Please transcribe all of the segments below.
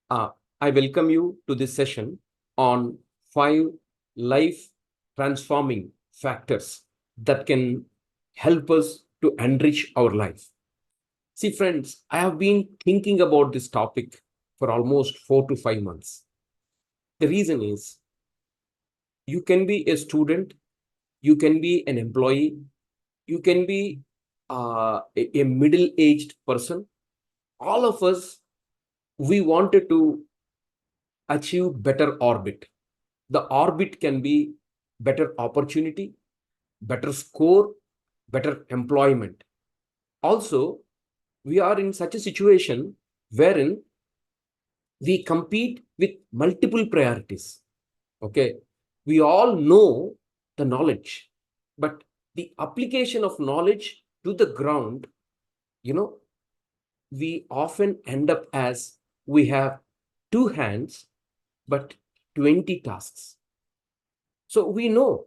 Uh, I welcome you to this session on 5 life transforming factors that can help us to enrich our life. See, friends, I have been thinking about this topic for almost 4 to 5 months. The reason is you can be a student, you can be an employee, you can be a middle aged person. All of us, we wanted to achieve better orbit. The orbit can be better opportunity, better score, better employment. Also, we are in such a situation wherein we compete with multiple priorities. Okay. We all know the knowledge, but the application of knowledge to the ground, you know, we often end up as we have 2 hands, but 20 tasks. So we know,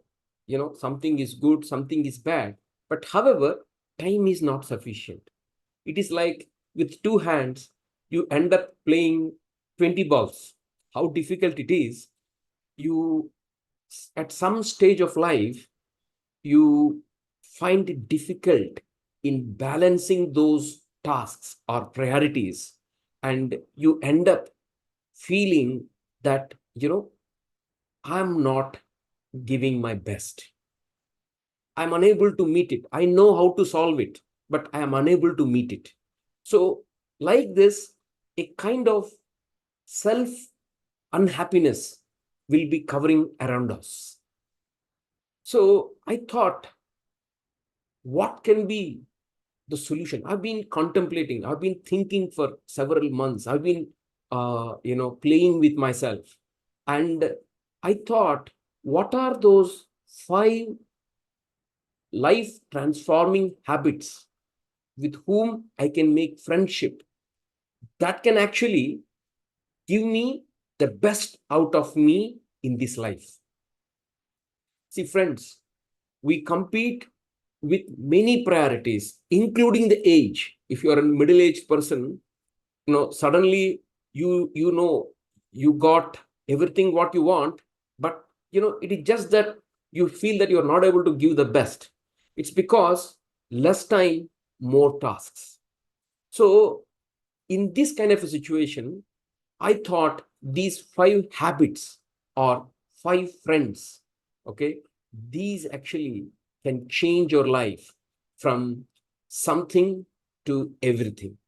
something is good, something is bad. But however, time is not sufficient. It is like with 2 hands, you end up playing 20 balls. How difficult it is. You, at some stage of life, you find it difficult in balancing those tasks or priorities. And you end up feeling that, I'm not giving my best. I'm unable to meet it. I know how to solve it, but I am unable to meet it. So, like this, a kind of self unhappiness will be covering around us. So, I thought, what can be the solution? I've been contemplating, I've been thinking for several months, I've been, playing with myself. And I thought, what are those 5 life transforming habits with whom I can make friendship that can actually give me the best out of me in this life. See, friends, we compete with many priorities, including the age. If you are a middle-aged person, suddenly you got everything what you want, but it is just that you feel that you are not able to give the best. It's because less time, more tasks. So in this kind of a situation, I thought these 5 habits or 5 friends, okay, these actually can change your life from something to everything.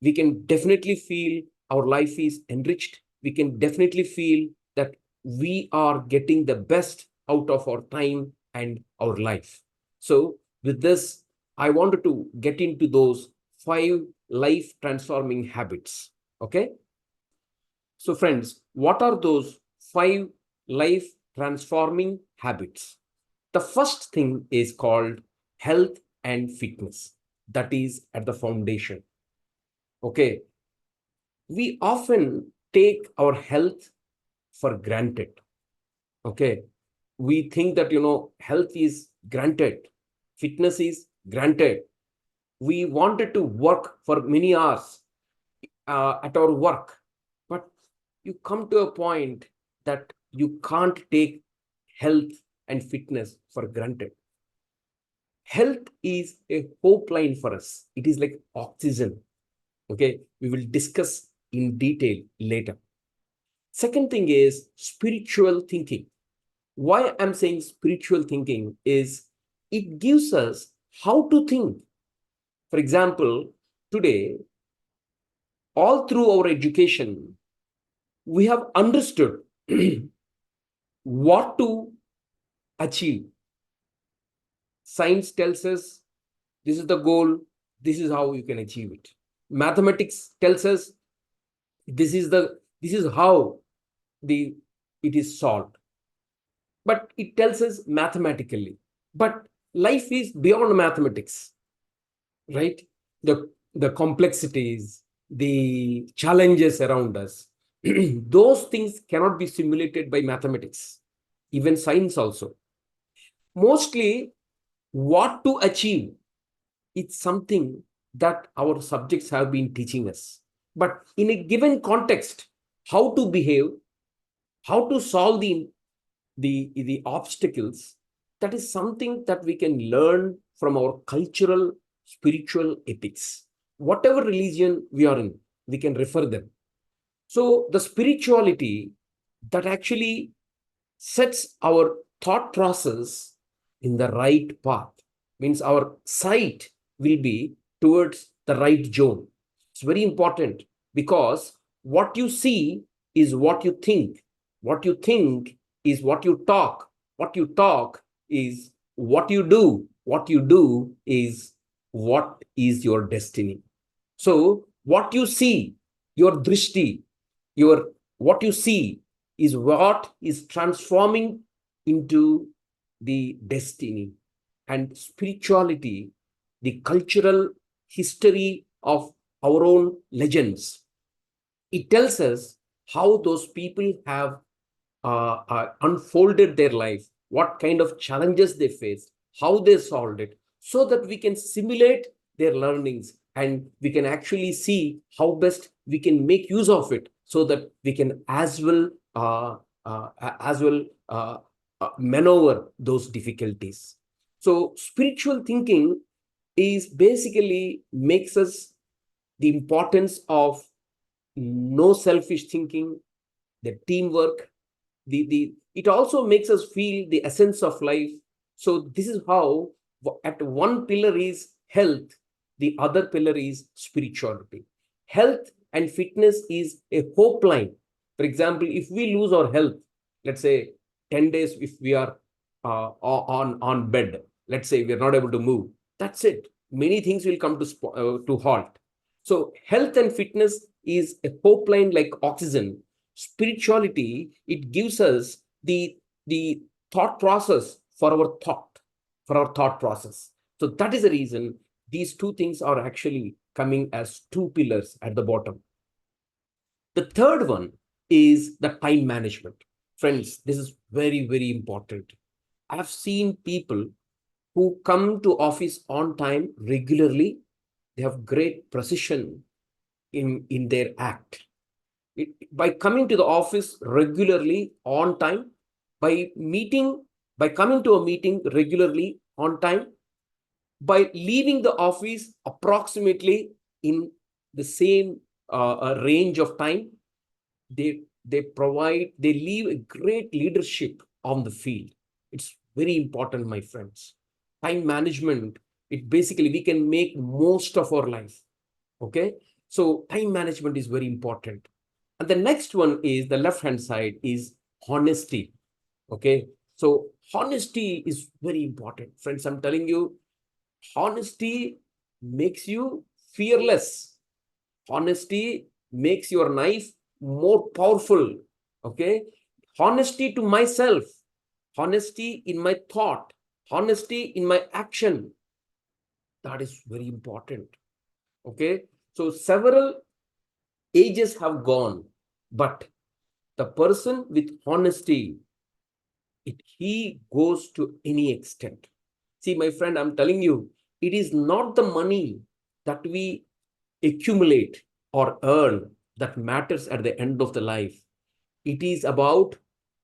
We can definitely feel our life is enriched. We can definitely feel that we are getting the best out of our time and our life. So, with this, I wanted to get into those 5 life transforming habits. Okay. So, friends, what are those 5 life transforming habits? The first thing is called health and fitness. That is at the foundation. Okay. We often take our health for granted. Okay. We think that, health is granted, fitness is granted. We wanted to work for many hours at our work, but you come to a point that you can't take health and fitness for granted. Health is a hope line for us. It is like oxygen. Okay, we will discuss in detail later. Second thing is spiritual thinking. Why I'm saying spiritual thinking is it gives us how to think. For example, today, all through our education, we have understood what to achieve. Science tells us this is the goal, this is how you can achieve it. Mathematics tells us this is how the it is solved. But it tells us mathematically. But life is beyond mathematics, right? The complexities, the challenges around us, those things cannot be simulated by mathematics, even science also. Mostly, what to achieve, it's something that our subjects have been teaching us. But in a given context, how to behave, how to solve the obstacles. That is something that we can learn from our cultural, spiritual ethics. Whatever religion we are in, we can refer them. So the spirituality that actually sets our thought process in the right path means our sight will be towards the right zone. It's very important because what you see is what you think. What you think is what you talk. What you talk is what you do. What you do is what is your destiny. So what you see, your drishti, your what you see is what is transforming into the destiny. And spirituality, the cultural history of our own legends, it tells us how those people have unfolded their life, what kind of challenges they faced, how they solved it, so that we can simulate their learnings and we can actually see how best we can make use of it, so that we can uh, as well maneuver those difficulties. So spiritual thinking is basically makes us the importance of no selfish thinking, the teamwork, the it also makes us feel the essence of life. So this is how at one pillar is health, the other pillar is spirituality. Health and fitness is a hope line. For example, if we lose our health, let's say 10 days, if we are on bed, let's say we are not able to move, that's it, many things will come to halt. So health and fitness is a hope line like oxygen. Spirituality, it gives us the thought process for our thought process. So that is the reason these two things are actually coming as two pillars at the bottom. The third one is the time management. Friends, this is very, very important. I have seen people who come to office on time regularly. They have great precision in their act. By coming to the office regularly on time, by meeting, by coming to a meeting regularly on time, by leaving the office approximately in the same range of time, they leave a great leadership on the field. It's very important, my friends. Time management, it basically we can make most of our life. Okay, so time management is very important. And the next one is the left hand side is honesty. Okay, so honesty is very important, friends. I'm telling you, honesty makes you fearless. Honesty makes your knife more powerful. Okay, honesty to myself, honesty in my thought, honesty in my action, that is very important. Okay, so several ages have gone, but the person with honesty, he goes to any extent. See, my friend, I'm telling you, it is not the money that we accumulate or earn that matters at the end of the life. It is about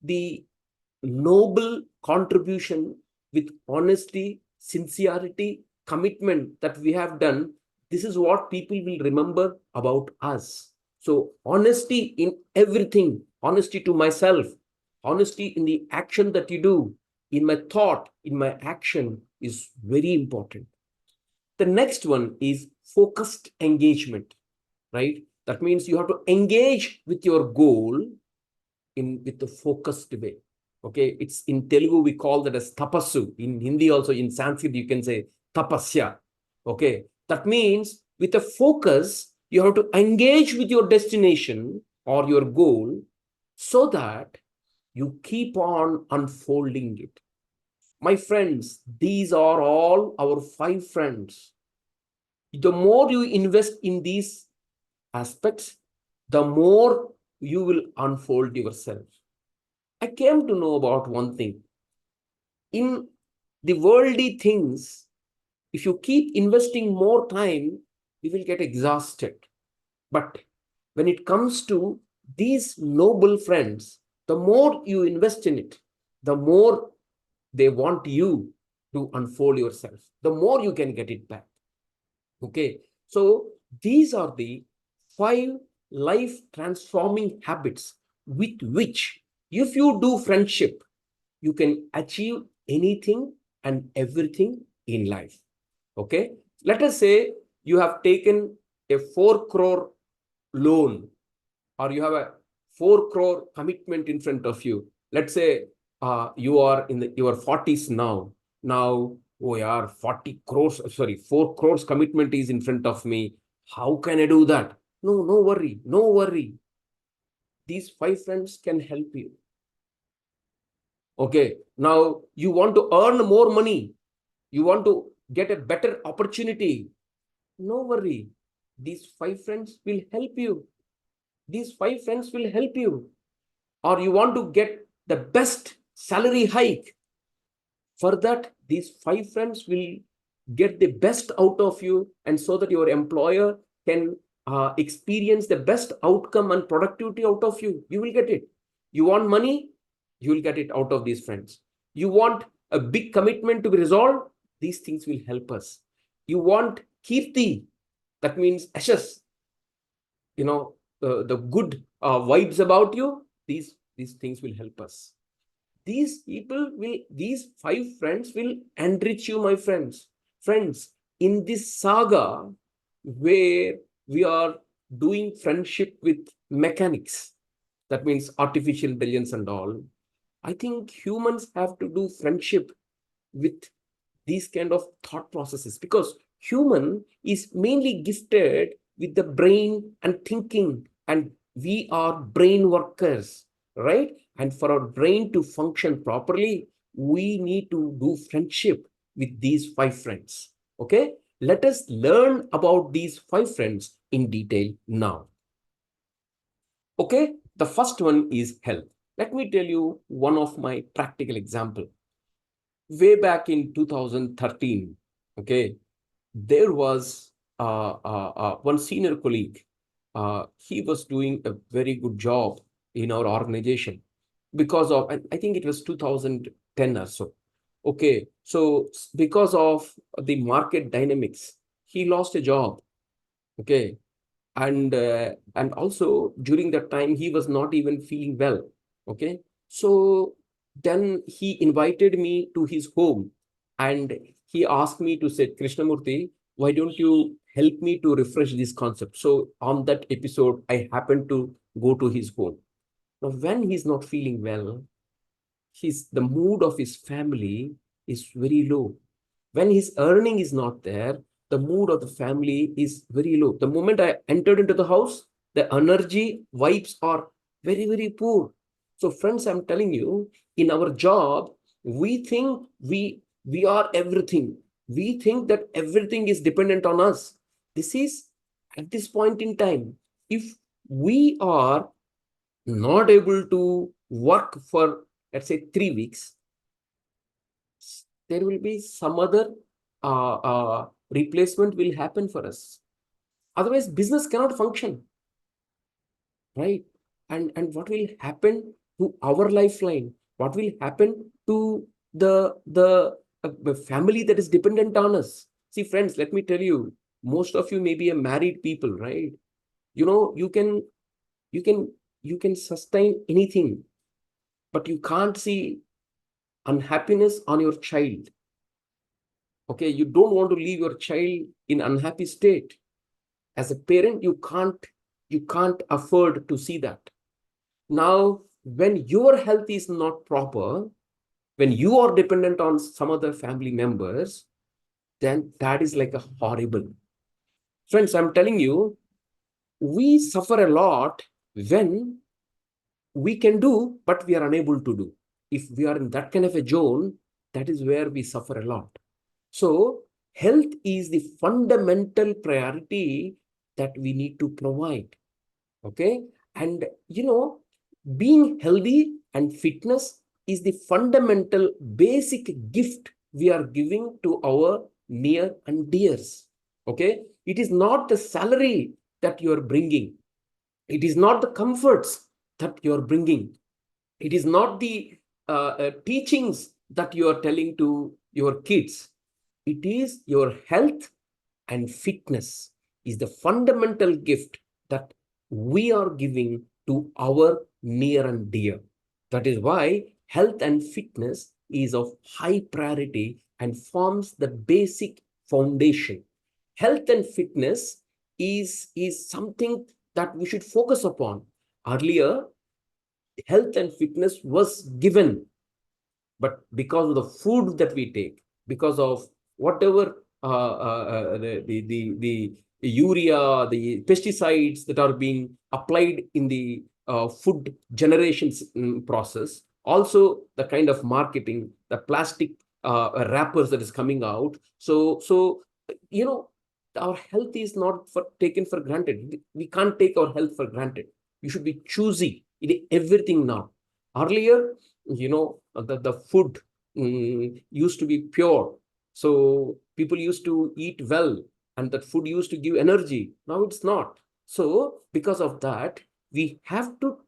the noble contribution with honesty, sincerity, commitment that we have done. This is what people will remember about us. So honesty in everything, honesty to myself, honesty in the action that you do, in my thought, in my action is very important. The next one is focused engagement, right? That means you have to engage with your goal with the focused way. Okay, it's in Telugu we call that as tapassu. In Hindi also, in Sanskrit you can say tapasya. Okay, that means with a focus you have to engage with your destination or your goal, so that you keep on unfolding it. My friends, these are all our 5 friends. The more you invest in these aspects, the more you will unfold yourself. I came to know about one thing. In the worldly things, if you keep investing more time, you will get exhausted. But when it comes to these noble friends, the more you invest in it, the more they want you to unfold yourself, the more you can get it back. Okay, so these are the 5 life transforming habits with which, if you do friendship, you can achieve anything and everything in life. Okay, let us say you have taken a 4 crore loan, or you have a 4 crore commitment in front of you. Let's say you are in your 40s now. Now, we are 40 crores, sorry, 4 crores commitment is in front of me. How can I do that? No, no worry, no worry. These 5 friends can help you. Okay, now you want to earn more money. You want to get a better opportunity. No worry. These 5 friends will help you. These 5 friends will help you. Or you want to get the best salary hike. For that, these 5 friends will get the best out of you, and so that your employer can experience the best outcome and productivity out of you. You will get it. You want money, you will get it out of these friends. You want a big commitment to be resolved, these things will help us. You want kirti, that means ashes, the good vibes about you, these things will help us. These 5 friends will enrich you, my friends. In this saga where we are doing friendship with mechanics, that means artificial intelligence and all, I think humans have to do friendship with these kind of thought processes, because human is mainly gifted with the brain and thinking, and we are brain workers, right? And for our brain to function properly, we need to do friendship with these 5 friends. Okay, let us learn about these 5 friends in detail now. Okay, the first one is health. Let me tell you one of my practical example. Way back in 2013, okay, there was one senior colleague. He was doing a very good job in our organization because of, and I think it was 2010 or so. Okay, so because of the market dynamics, he lost a job. Okay, and also during that time he was not even feeling well. Okay, so then he invited me to his home, and he asked me to say, Krishnamurti, why don't you help me to refresh this concept? So on that episode I happened to go to his home. Now when he's not feeling well, the mood of his family is very low. When his earning is not there, the mood of the family is very low. The moment I entered into the house, the energy vibes are very, very poor. So friends, I'm telling you, in our job, we think we are everything. We think that everything is dependent on us. This is at this point in time. If we are not able to work for, let's say, 3 weeks, there will be some other replacement will happen for us. Otherwise, business cannot function, right? And what will happen to our lifeline? What will happen to the family that is dependent on us? See, friends, let me tell you, most of you may be a married people, right? You can you can sustain anything, but you can't see unhappiness on your child. Okay, you don't want to leave your child in unhappy state. As a parent, you can't afford to see that. Now when your health is not proper, when you are dependent on some other family members, then that is like a horrible. Friends, I'm telling you, we suffer a lot when we can do but we are unable to do. If we are in that kind of a zone, that is where we suffer a lot. So health is the fundamental priority that we need to provide. Okay, and being healthy and fitness is the fundamental basic gift we are giving to our near and dears. Okay, it is not the salary that you are bringing. It is not the comforts that you're bringing. It is not the teachings that you are telling to your kids. It is your health and fitness is the fundamental gift that we are giving to our near and dear. That is why health and fitness is of high priority and forms the basic foundation. Health and fitness is something that we should focus upon. Earlier, health and fitness was given, but because of the food that we take, because of whatever the urea, the pesticides that are being applied in the food generations process, also the kind of marketing, the plastic wrappers that is coming out. So you know, our health is not taken for granted. We can't take our health for granted. You should be choosy in everything now. Earlier, the food used to be pure, so people used to eat well, and that food used to give energy. Now it's not. So because of that, we have to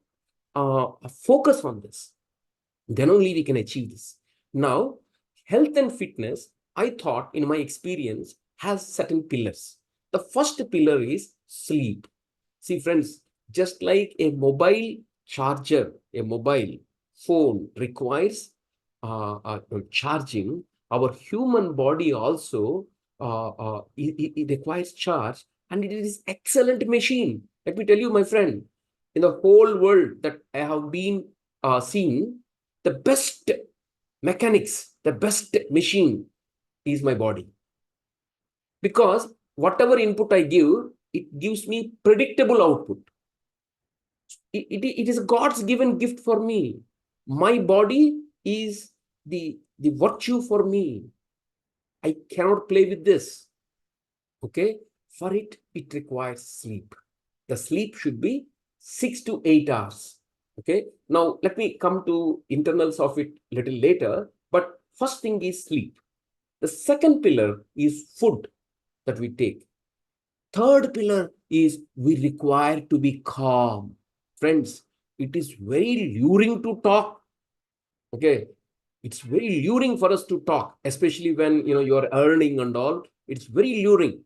focus on this. Then only we can achieve this. Now, health and fitness, I thought in my experience, has certain pillars. The first pillar is sleep. See, friends, just like a mobile charger, a mobile phone requires charging, our human body also it requires charge, and it is excellent machine. Let me tell you, my friend, in the whole world that I have been seeing, the best mechanics, the best machine is my body. Because whatever input I give, it gives me predictable output. It is God's given gift for me. My body is the virtue for me. I cannot play with this. Okay? For it requires sleep. The sleep should be 6 to 8 hours. Okay? Now, let me come to internals of it a little later. But first thing is sleep. The second pillar is food that we take. Third pillar is we require to be calm. Friends, it is very luring to talk. Okay. It's very luring for us to talk, especially when you're earning and all. It's very luring.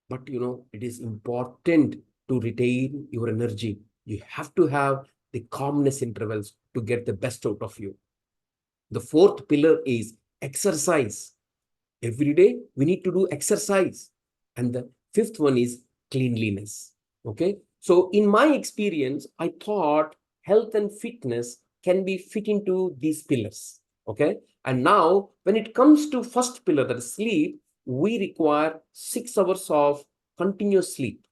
But it is important to retain your energy. You have to have the calmness intervals to get the best out of you. The fourth pillar is exercise. Every day we need to do exercise. And the fifth one is cleanliness. Okay. So in my experience, I thought health and fitness can be fit into these pillars. Okay. And now when it comes to first pillar, that is sleep, we require 6 hours of continuous sleep.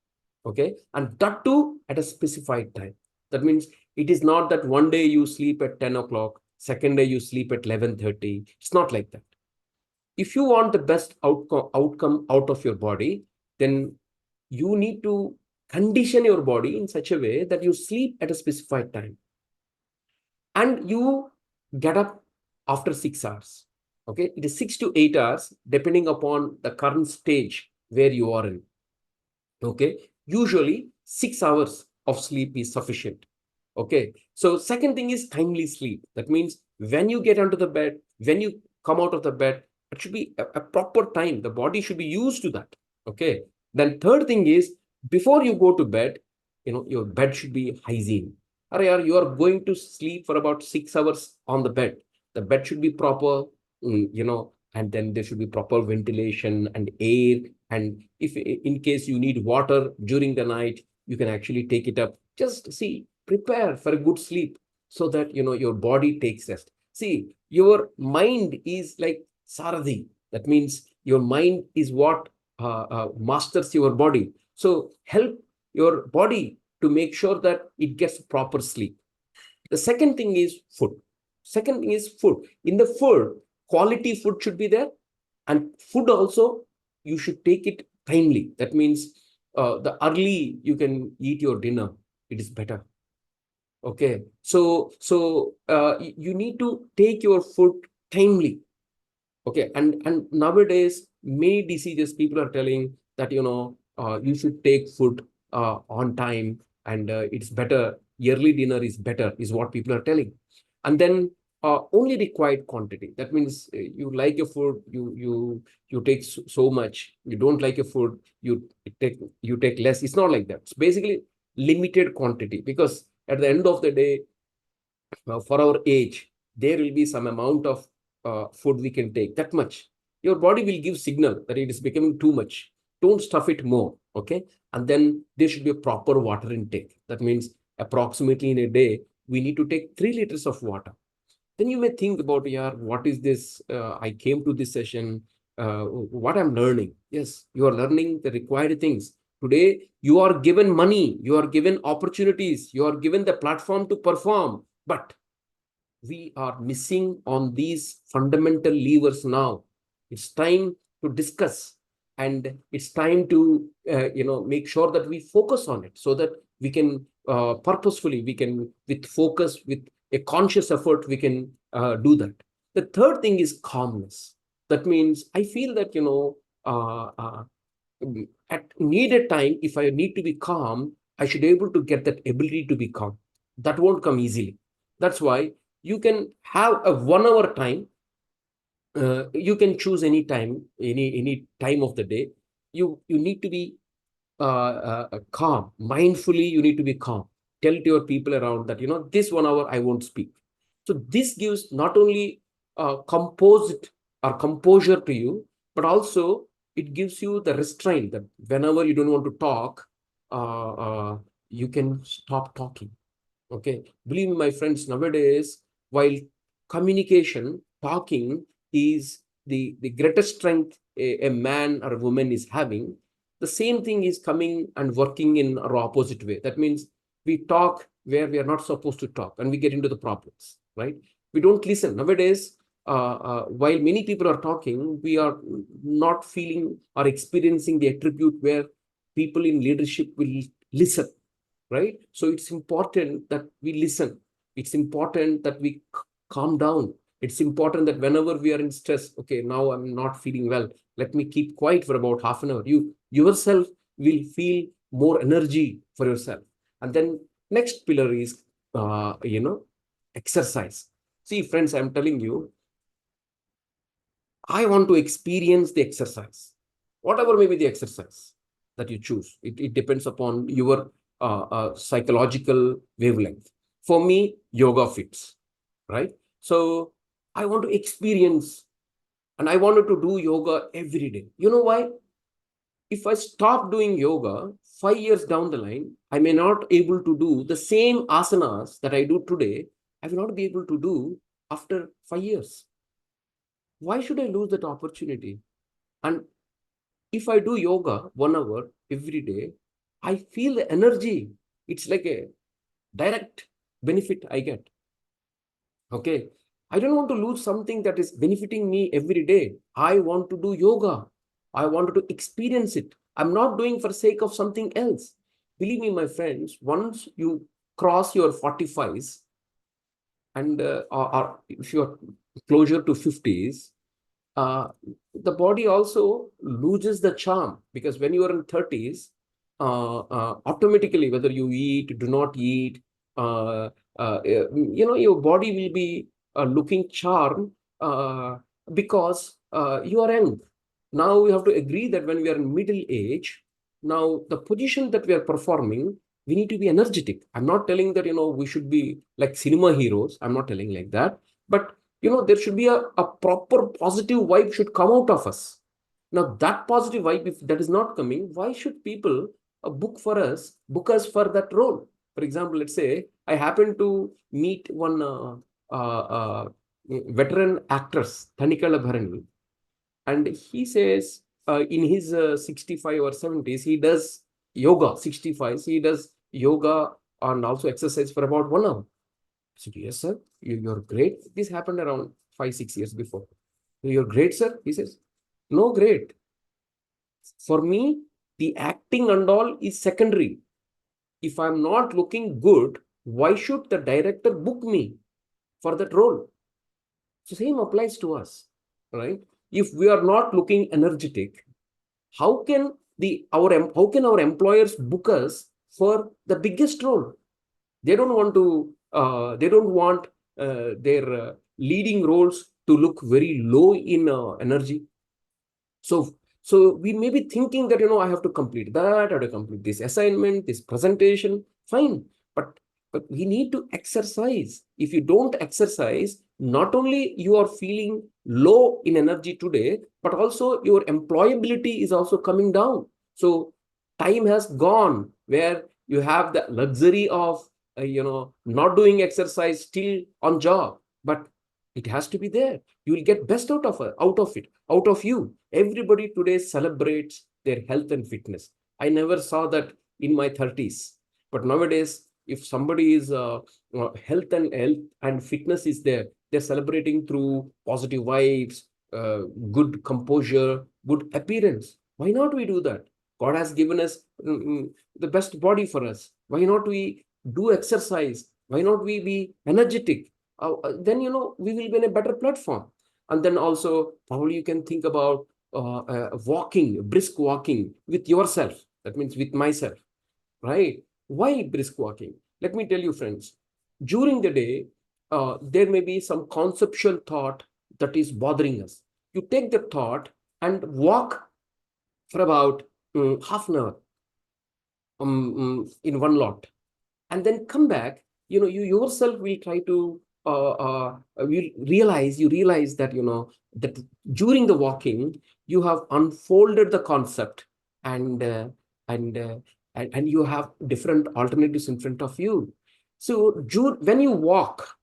Okay. And that too at a specified time. That means it is not that one day you sleep at 10 o'clock, second day you sleep at 11:30. It's not like that. If you want the best outcome out of your body, then you need to condition your body in such a way that you sleep at a specified time and you get up after 6 hours. Okay, it is 6 to 8 hours depending upon the current stage where you are in. Okay, usually 6 hours of sleep is sufficient. Okay, so second thing is timely sleep. That means when you get onto the bed, when you come out of the bed, it should be a proper time. The body should be used to that. Okay, then third thing is before you go to bed, your bed should be hygiene. Or you are going to sleep for about 6 hours on the bed. The bed should be proper, and then there should be proper ventilation and air. And if in case you need water during the night, you can actually take it up. Just see, prepare for a good sleep so that your body takes rest. See, your mind is like Sarathi. That means your mind is what masters your body. So help your body to make sure that it gets proper sleep. The second thing is food. Second thing is food. In the food, quality food should be there, and food also you should take it timely. That means the early you can eat your dinner, it is better. Okay, so you need to take your food timely. Okay, and nowadays many diseases people are telling that you should take food on time. and it's better. Yearly dinner is better, is what people are telling. And then only required quantity. That means you like your food, you take so much. You don't like your food, you take less. It's not like that. It's basically limited quantity, because at the end of the day, for our age, there will be some amount of food we can take. That much. Your body will give signal that it is becoming too much. Don't stuff it more. Okay. And then there should be a proper water intake. That means approximately in a day, we need to take 3 liters of water. Then you may think about, yeah, what is this? I came to this session. What I'm learning? Yes, you are learning the required things. Today, you are given money, you are given opportunities, you are given the platform to perform. But we are missing on these fundamental levers now. It's time to discuss, and it's time to make sure that we focus on it, so that we can purposefully, we can, with focus, with a conscious effort, we can do that. The third thing is calmness. That means I feel that uh, uh, at needed time, if I need to be calm, I should be able to get that ability to be calm. That won't come easily. That's why you can have a 1 hour time. You can choose any time, any time of the day. You need to be calm. Mindfully, you need to be calm. Tell to your people around that, this 1 hour I won't speak. So this gives not only composed or composure to you, but also it gives you the restraint that whenever you don't want to talk, uh, uh, you can stop talking. Okay. Believe me, my friends, nowadays, while communication, talking is the greatest strength a man or a woman is having, the same thing is coming and working in our opposite way. That means we talk where we are not supposed to talk, and we get into the problems, right? We don't listen. Nowadays, while many people are talking, we are not feeling or experiencing the attribute where people in leadership will listen, right? So it's important that we listen. It's important that we calm down. It's important that whenever we are in stress, okay, now I'm not feeling well, let me keep quiet for about half an hour. You yourself will feel more energy for yourself. And then next pillar is exercise. See, friends, I'm telling you, I want to experience the exercise, whatever may be the exercise that you choose. It depends upon your psychological wavelength. For me, yoga fits, right? So I want to experience, and I wanted to do yoga every day. You know why? If I stop doing yoga 5 years down the line, I may not able to do the same asanas that I do today. I will not be able to do after 5 years. Why should I lose that opportunity? And if I do yoga 1 hour every day, I feel the energy. It's like a direct benefit I get. Okay. I don't want to lose something that is benefiting me every day. I want to do yoga. I wanted to experience it. I'm not doing for sake of something else. Believe me, my friends, once you cross your 45s, and or if you're closer to 50s, uh, the body also loses the charm, because when you are in 30s, automatically, whether you eat, do not eat, uh, your body will be looking charm, because you are young. Now we have to agree that when we are in middle age, now the position that we are performing, we need to be energetic. I'm not telling that, we should be like cinema heroes. I'm not telling like that. But there should be a proper positive vibe should come out of us. Now that positive vibe, if that is not coming, why should people book us for that role? For example, let's say I happen to meet one veteran actress, Tanikala Bharani, and he says in his 65 or 70s, he does yoga. 65, he does yoga and also exercise for about 1 hour. I said, yes, sir, you're great. This happened around 5, 6 years before. You're great, sir. He says, no, great. For me, the acting and all is secondary. If I'm not looking good, why should the director book me for that role? So same applies to us, right? If we are not looking energetic, how can our employers book us for the biggest role. They don't want to, they don't want their leading roles to look very low in energy. So we may be thinking that, I have to complete that, I have to complete this assignment, this presentation, fine. But we need to exercise. If you don't exercise, not only you are feeling low in energy today, but also your employability is also coming down. So time has gone where you have the luxury of not doing exercise still on job, but it has to be there. You will get best out of it, out of you. Everybody today celebrates their health and fitness. I never saw that in my 30s, but nowadays, if somebody is health and fitness is there, they're celebrating through positive vibes, uh, good composure, good appearance. Why not we do that? God has given us the best body for us. Why not we do exercise? Why not we be energetic? Then we will be in a better platform. And then also probably you can think about walking, brisk walking with yourself. That means with myself, right? Why brisk walking? Let me tell you, friends. During the day, there may be some conceptual thought that is bothering us. You take the thought and walk for about half an hour in one lot, and then come back. You yourself will try to will realize that that during the walking you have unfolded the concept, and and uh, and you have different alternatives in front of you. So when you walk,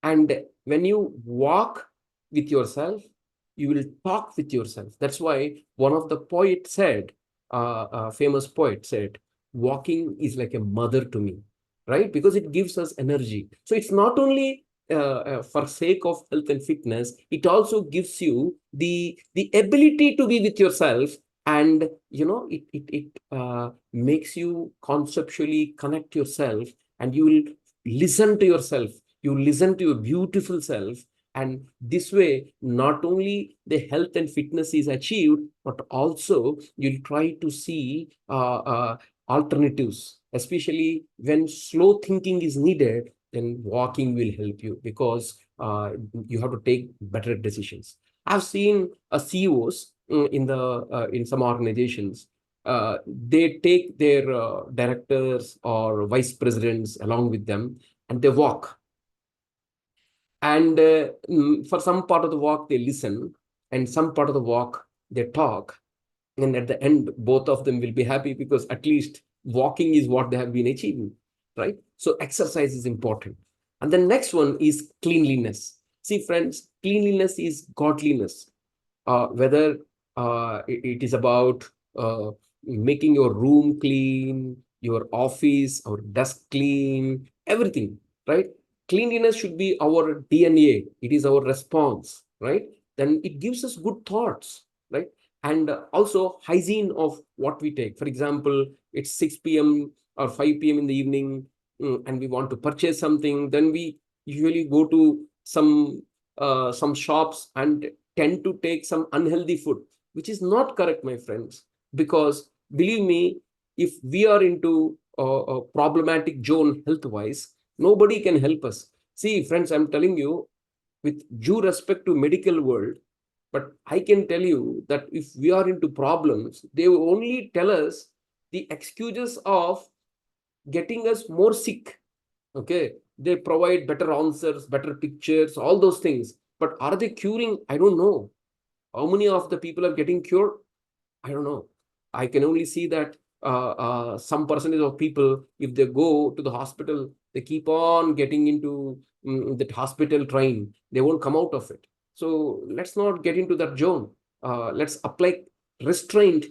and when you walk with yourself, you will talk with yourself. That's why one of the poets said, a famous poet said, walking is like a mother to me, right? Because it gives us energy. So it's not only for sake of health and fitness, it also gives you the ability to be with yourself, and it makes you conceptually connect yourself, and you will listen to yourself. You listen to your beautiful self, and this way not only the health and fitness is achieved, but also you'll try to see alternatives, especially when slow thinking is needed. Then walking will help you, because you have to take better decisions. I've seen CEOs in some organizations. They take their directors or vice presidents along with them, and they walk. And for some part of the walk they listen, and some part of the walk they talk, and at the end both of them will be happy, because at least walking is what they have been achieving, right? So exercise is important. And the next one is cleanliness. See, friends, cleanliness is godliness. Whether it is about making your room clean, your office or desk clean, everything, right? Cleanliness should be our DNA. It is our response, right? Then it gives us good thoughts, right? And also hygiene of what we take. For example, it's 6 p.m. or 5 p.m. in the evening, and we want to purchase something. Then we usually go to some shops and tend to take some unhealthy food, which is not correct, my friends. Because believe me, if we are into a problematic zone health wise, nobody can help us. See, friends, I'm telling you with due respect to medical world, but I can tell you that if we are into problems, they will only tell us the excuses of getting us more sick. Okay, they provide better answers, better pictures, all those things. But are they curing? I don't know. How many of the people are getting cured? I don't know. I can only see that some percentage of people, if they go to the hospital, they keep on getting into that hospital train. They won't come out of it. So let's not get into that zone. Let's apply restraint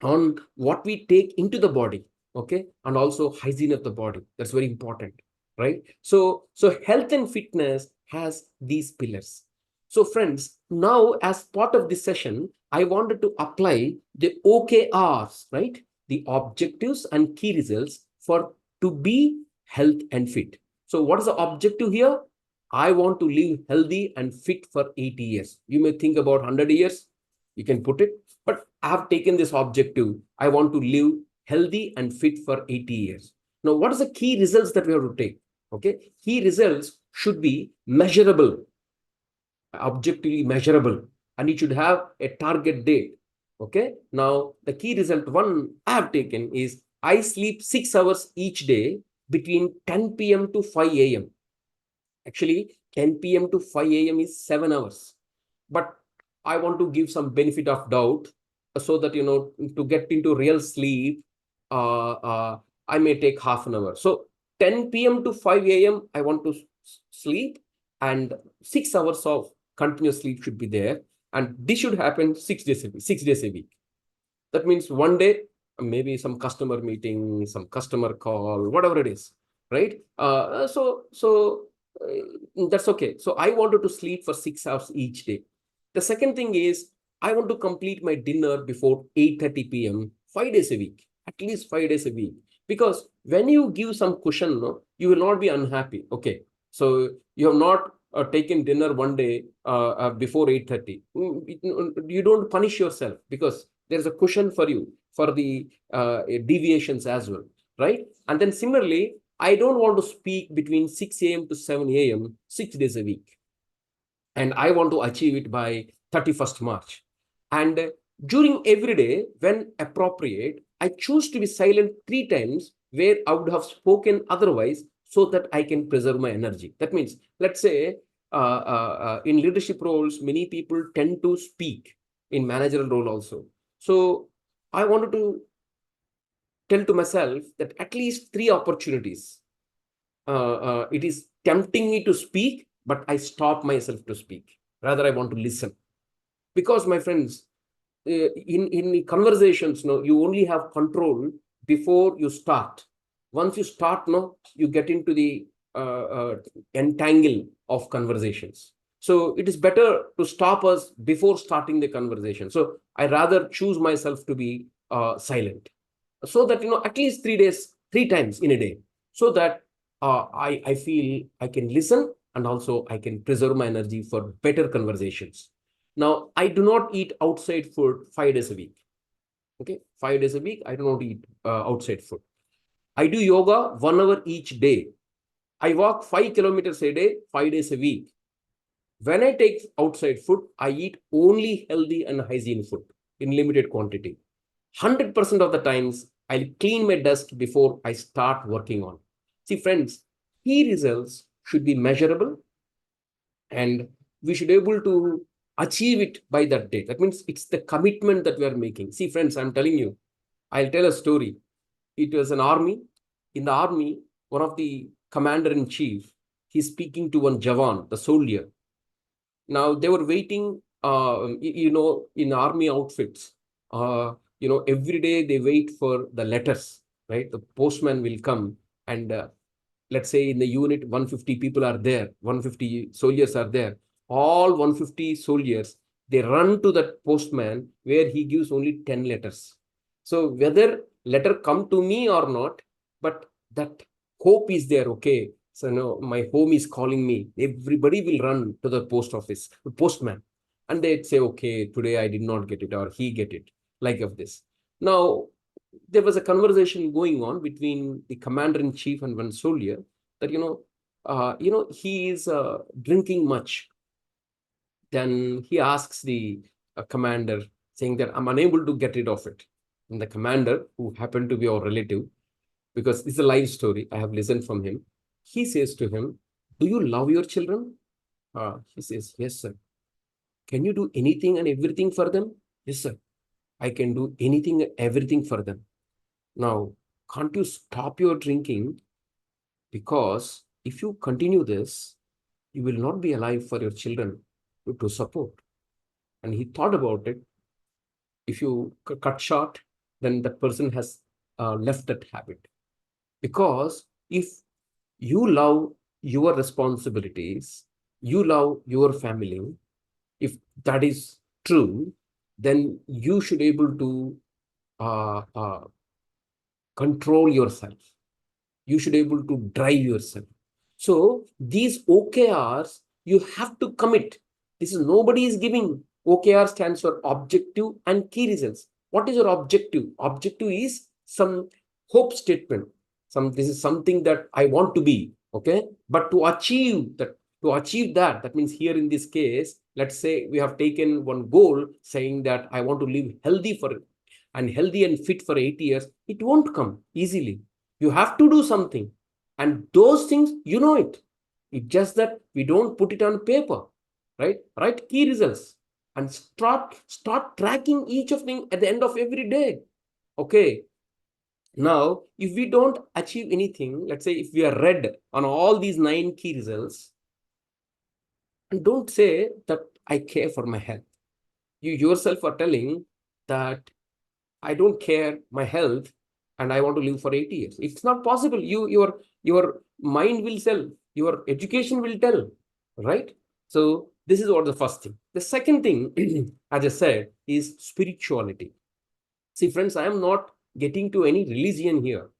on what we take into the body, okay, and also hygiene of the body. That's very important, right? So health and fitness has these pillars. So friends, now as part of this session, I wanted to apply the OKRs, right? The objectives and key results for to be health and fit. So what is the objective here? I want to live healthy and fit for 80 years. You may think about 100 years, you can put it, but I have taken this objective. I want to live healthy and fit for 80 years. Now, what is the key results that we have to take? Okay, key results should be measurable, objectively measurable, and it should have a target date. Okay, now the key result one I have taken is I sleep 6 hours each day between 10 p.m. to 5 a.m. Actually, 10 p.m. to 5 a.m. is 7 hours. But I want to give some benefit of doubt so that, to get into real sleep, I may take half an hour. So 10 p.m. to 5 a.m., I want to sleep, and 6 hours of continuous sleep should be there. And this should happen 6 days a week, 6 days a week. That means one day, maybe some customer meeting, some customer call, whatever it is, right? That's okay. So I wanted to sleep for 6 hours each day. The second thing is I want to complete my dinner before 8:30 p.m. 5 days a week, at least 5 days a week. Because when you give some cushion, no, you will not be unhappy. Okay, so you have not taken dinner one day before 8:30. You don't punish yourself because there's a cushion for you for the deviations as well, right? And then similarly, I don't want to speak between 6 a.m. to 7 a.m. 6 days a week. And I want to achieve it by 31st March. And during every day, when appropriate, I choose to be silent 3 times where I would have spoken otherwise so that I can preserve my energy. That means, let's say, in leadership roles, many people tend to speak in managerial role also. So I wanted to tell to myself that at least 3 opportunities. It is tempting me to speak, but I stop myself to speak. Rather, I want to listen. Because, my friends, in conversations, no, you only have control before you start. Once you start, no, you get into the entangle of conversations. So it is better to stop us before starting the conversation. So I rather choose myself to be silent, so that at least 3 days, 3 times in a day, so that I feel I can listen and also I can preserve my energy for better conversations. Now, I do not eat outside food 5 days a week. Okay, 5 days a week, I do not eat outside food. I do yoga 1 hour each day. I walk 5 kilometers a day, 5 days a week. When I take outside food, I eat only healthy and hygiene food in limited quantity. 100% of the times, I'll clean my desk before I start working on. See, friends, key results should be measurable, and we should be able to achieve it by that date. That means it's the commitment that we are making. See, friends, I'm telling you, I'll tell a story. It was an army. In the army, one of the commander-in-chief, he's speaking to one Jawan, the soldier. Now, they were waiting, in army outfits. Every day they wait for the letters, right? The postman will come, and let's say in the unit, 150 people are there, 150 soldiers are there. All 150 soldiers, they run to that postman where he gives only 10 letters. So whether letter come to me or not, but that hope is there, okay? So no, my home is calling me. Everybody will run to the post office, the postman, and they'd say, okay, today I did not get it, or he get it, like of this. Now, there was a conversation going on between the commander-in-chief and one soldier that, he is drinking much. Then he asks the commander, saying that I'm unable to get rid of it. And the commander, who happened to be our relative, because it's a live story, I have listened from him. He says to him, do you love your children? He says, yes, sir. Can you do anything and everything for them? Yes, sir. I can do anything and everything for them. Now, can't you stop your drinking? Because if you continue this, you will not be alive for your children to support. And he thought about it. If you cut short, then that person has left that habit. Because if you love your responsibilities, you love your family, if that is true, then you should be able to control yourself. You should be able to drive yourself. So these OKRs, you have to commit. This is nobody is giving. OKR stands for objective and key results. What is your objective? Objective is some hope statement. This is something that I want to be. Okay, but to achieve that, that means here in this case, let's say we have taken one goal saying that I want to live healthy and fit for 8 years. It won't come easily. You have to do something, and those things, it's just that we don't put it on paper, right? Write key results and start tracking each of them at the end of every day. Okay, now if we don't achieve anything, let's say if we are red on all these 9 key results, and don't say that I care for my health. You yourself are telling that I don't care my health and I want to live for 80 years. It's not possible. Your mind will tell, your education will tell, right? So this is what the first thing. The second thing, as I said, is spirituality. See, friends, I am not getting to any religion here.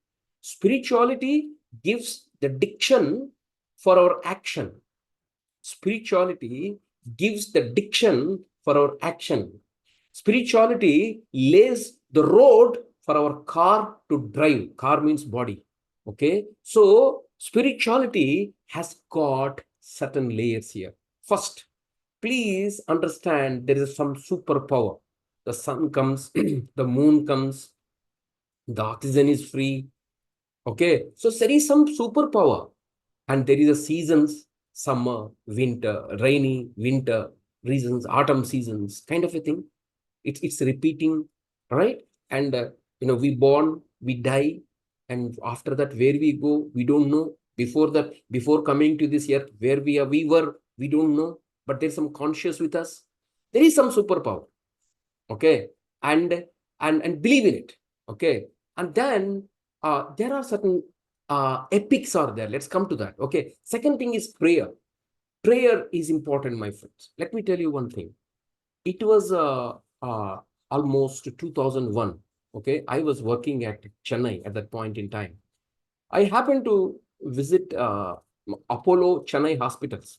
Spirituality gives the diction for our action. Spirituality gives the diction for our action. Spirituality lays the road for our car to drive. Car means body. Okay. So spirituality has got certain layers here. First, please understand there is some superpower. The sun comes, the moon comes, the oxygen is free. Okay. So there is some superpower. And there is a seasons, summer, winter, rainy, winter, reasons, autumn seasons, kind of a thing. It's repeating, right? And we born, we die, and after that, where we go, we don't know. Before coming to this earth, where we were, we don't know. But there's some conscious with us. There is some superpower. Okay, and believe in it. Okay, and then there are certain epics are there. Let's come to that. Okay, second thing is prayer. Prayer is important, my friends. Let me tell you one thing. It was almost 2001. Okay, I was working at Chennai at that point in time. I happened to visit Apollo Chennai hospitals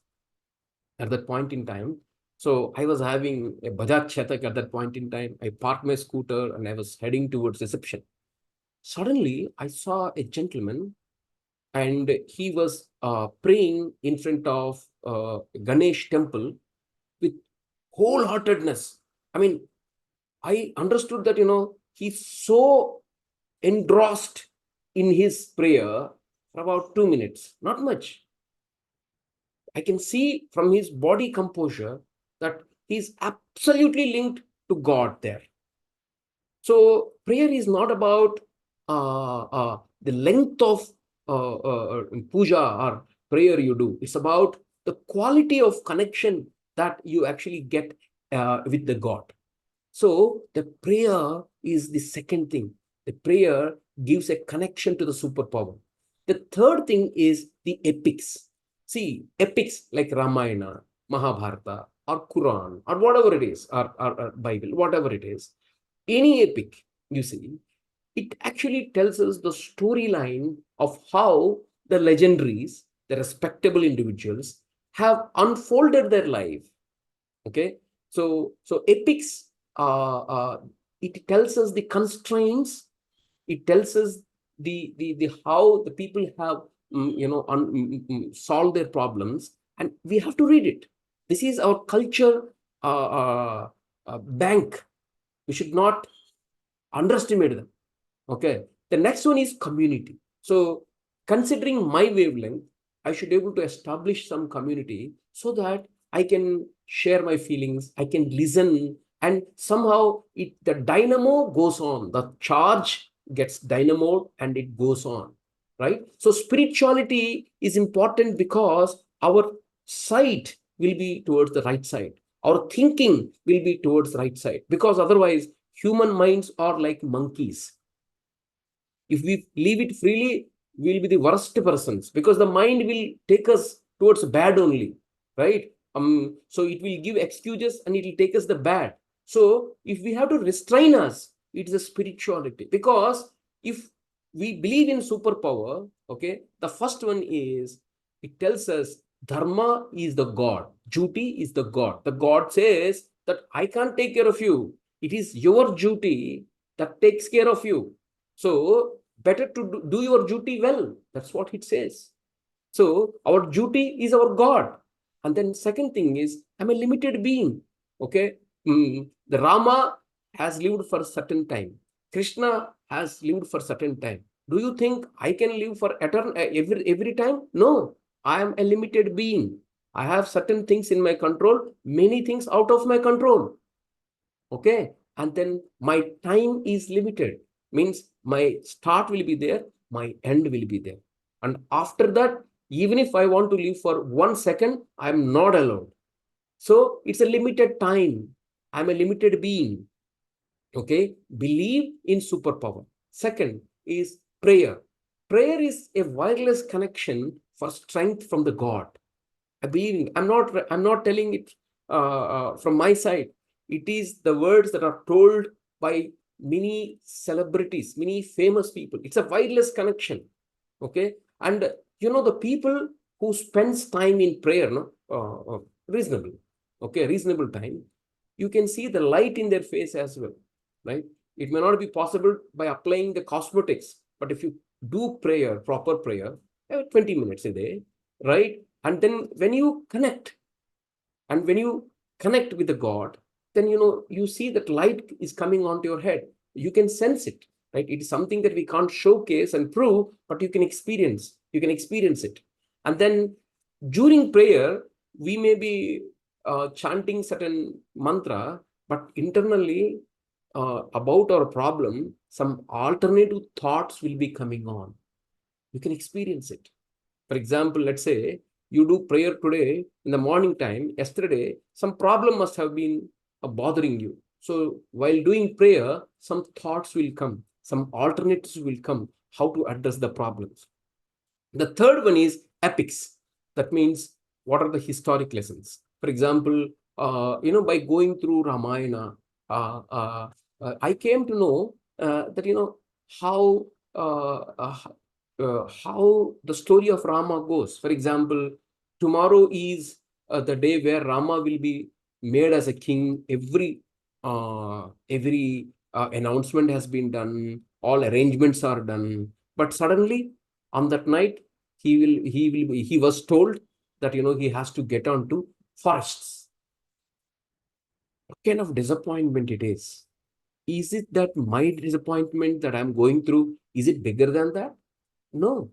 at that point in time. So I was having a Bajaj Chetak at that point in time. I parked my scooter and I was heading towards reception. Suddenly, I saw a gentleman and he was praying in front of Ganesh temple with wholeheartedness. I mean, I understood that, he's so engrossed in his prayer for about 2 minutes, not much. I can see from his body composure that he's absolutely linked to God there. So prayer is not about the length of puja or prayer you do. It's about the quality of connection that you actually get with the God. So the prayer is the second thing. The prayer gives a connection to the superpower. The third thing is the epics. See, epics like Ramayana, Mahabharata, or Quran, or whatever it is, or Bible, whatever it is, any epic, you see, it actually tells us the storyline of how the legendaries, the respectable individuals, have unfolded their life. Okay, so epics, it tells us the constraints. It tells us the how the people have solved their problems, and we have to read it. This is our culture bank. We should not underestimate them. Okay. The next one is community. So considering my wavelength, I should be able to establish some community so that I can share my feelings, I can listen, and somehow the dynamo goes on. The charge gets dynamo and it goes on, right? So spirituality is important because our sight will be towards the right side. Our thinking will be towards the right side, because otherwise human minds are like monkeys. If we leave it freely, we'll be the worst persons, because the mind will take us towards bad only, right? So it will give excuses and it will take us the bad. So if we have to restrain us, it is a spirituality. Because if we believe in superpower, okay, the first one is, it tells us dharma is the God, duty is the God. The God says that I can't take care of you. It is your duty that takes care of you. So better to do your duty well. That's what it says. So our duty is our God. And then second thing is, I'm a limited being. Okay. The Rama has lived for a certain time. Krishna has lived for a certain time. Do you think I can live for every time? No. I am a limited being. I have certain things in my control, many things out of my control. Okay. And then my time is limited. Means my start will be there, my end will be there. And after that, even if I want to live for 1 second, I'm not allowed. So it's a limited time. I'm a limited being. Okay. Believe in superpower. Second is prayer. Prayer is a wireless connection for strength from the God. I believe in. I'm not telling it from my side. It is the words that are told by many celebrities, many famous people. It's a wireless connection. Okay. And the people who spends time in prayer, no, reasonable, okay, reasonable time, you can see the light in their face as well, right? It may not be possible by applying the cosmetics, but if you do prayer, proper prayer, 20 minutes a day, right? And then when you connect with the God, then you see that light is coming onto your head. You can sense it, right? It is something that we can't showcase and prove, but you can experience it. And then during prayer, we may be chanting certain mantra, but internally, about our problem, some alternative thoughts will be coming on. You can experience it. For example, let's say you do prayer today in the morning time. Yesterday, some problem must have been bothering you. So while doing prayer, some thoughts will come, some alternatives will come, how to address the problems. The third one is epics. That means, what are the historic lessons? For example, by going through Ramayana, I came to know that how the story of Rama goes. For example, tomorrow is the day where Rama will be made as a king. Every announcement has been done. All arrangements are done. But suddenly, on that night, he was told that he has to get on to forests. What kind of disappointment it is? Is it that my disappointment that I'm going through, is it bigger than that? No.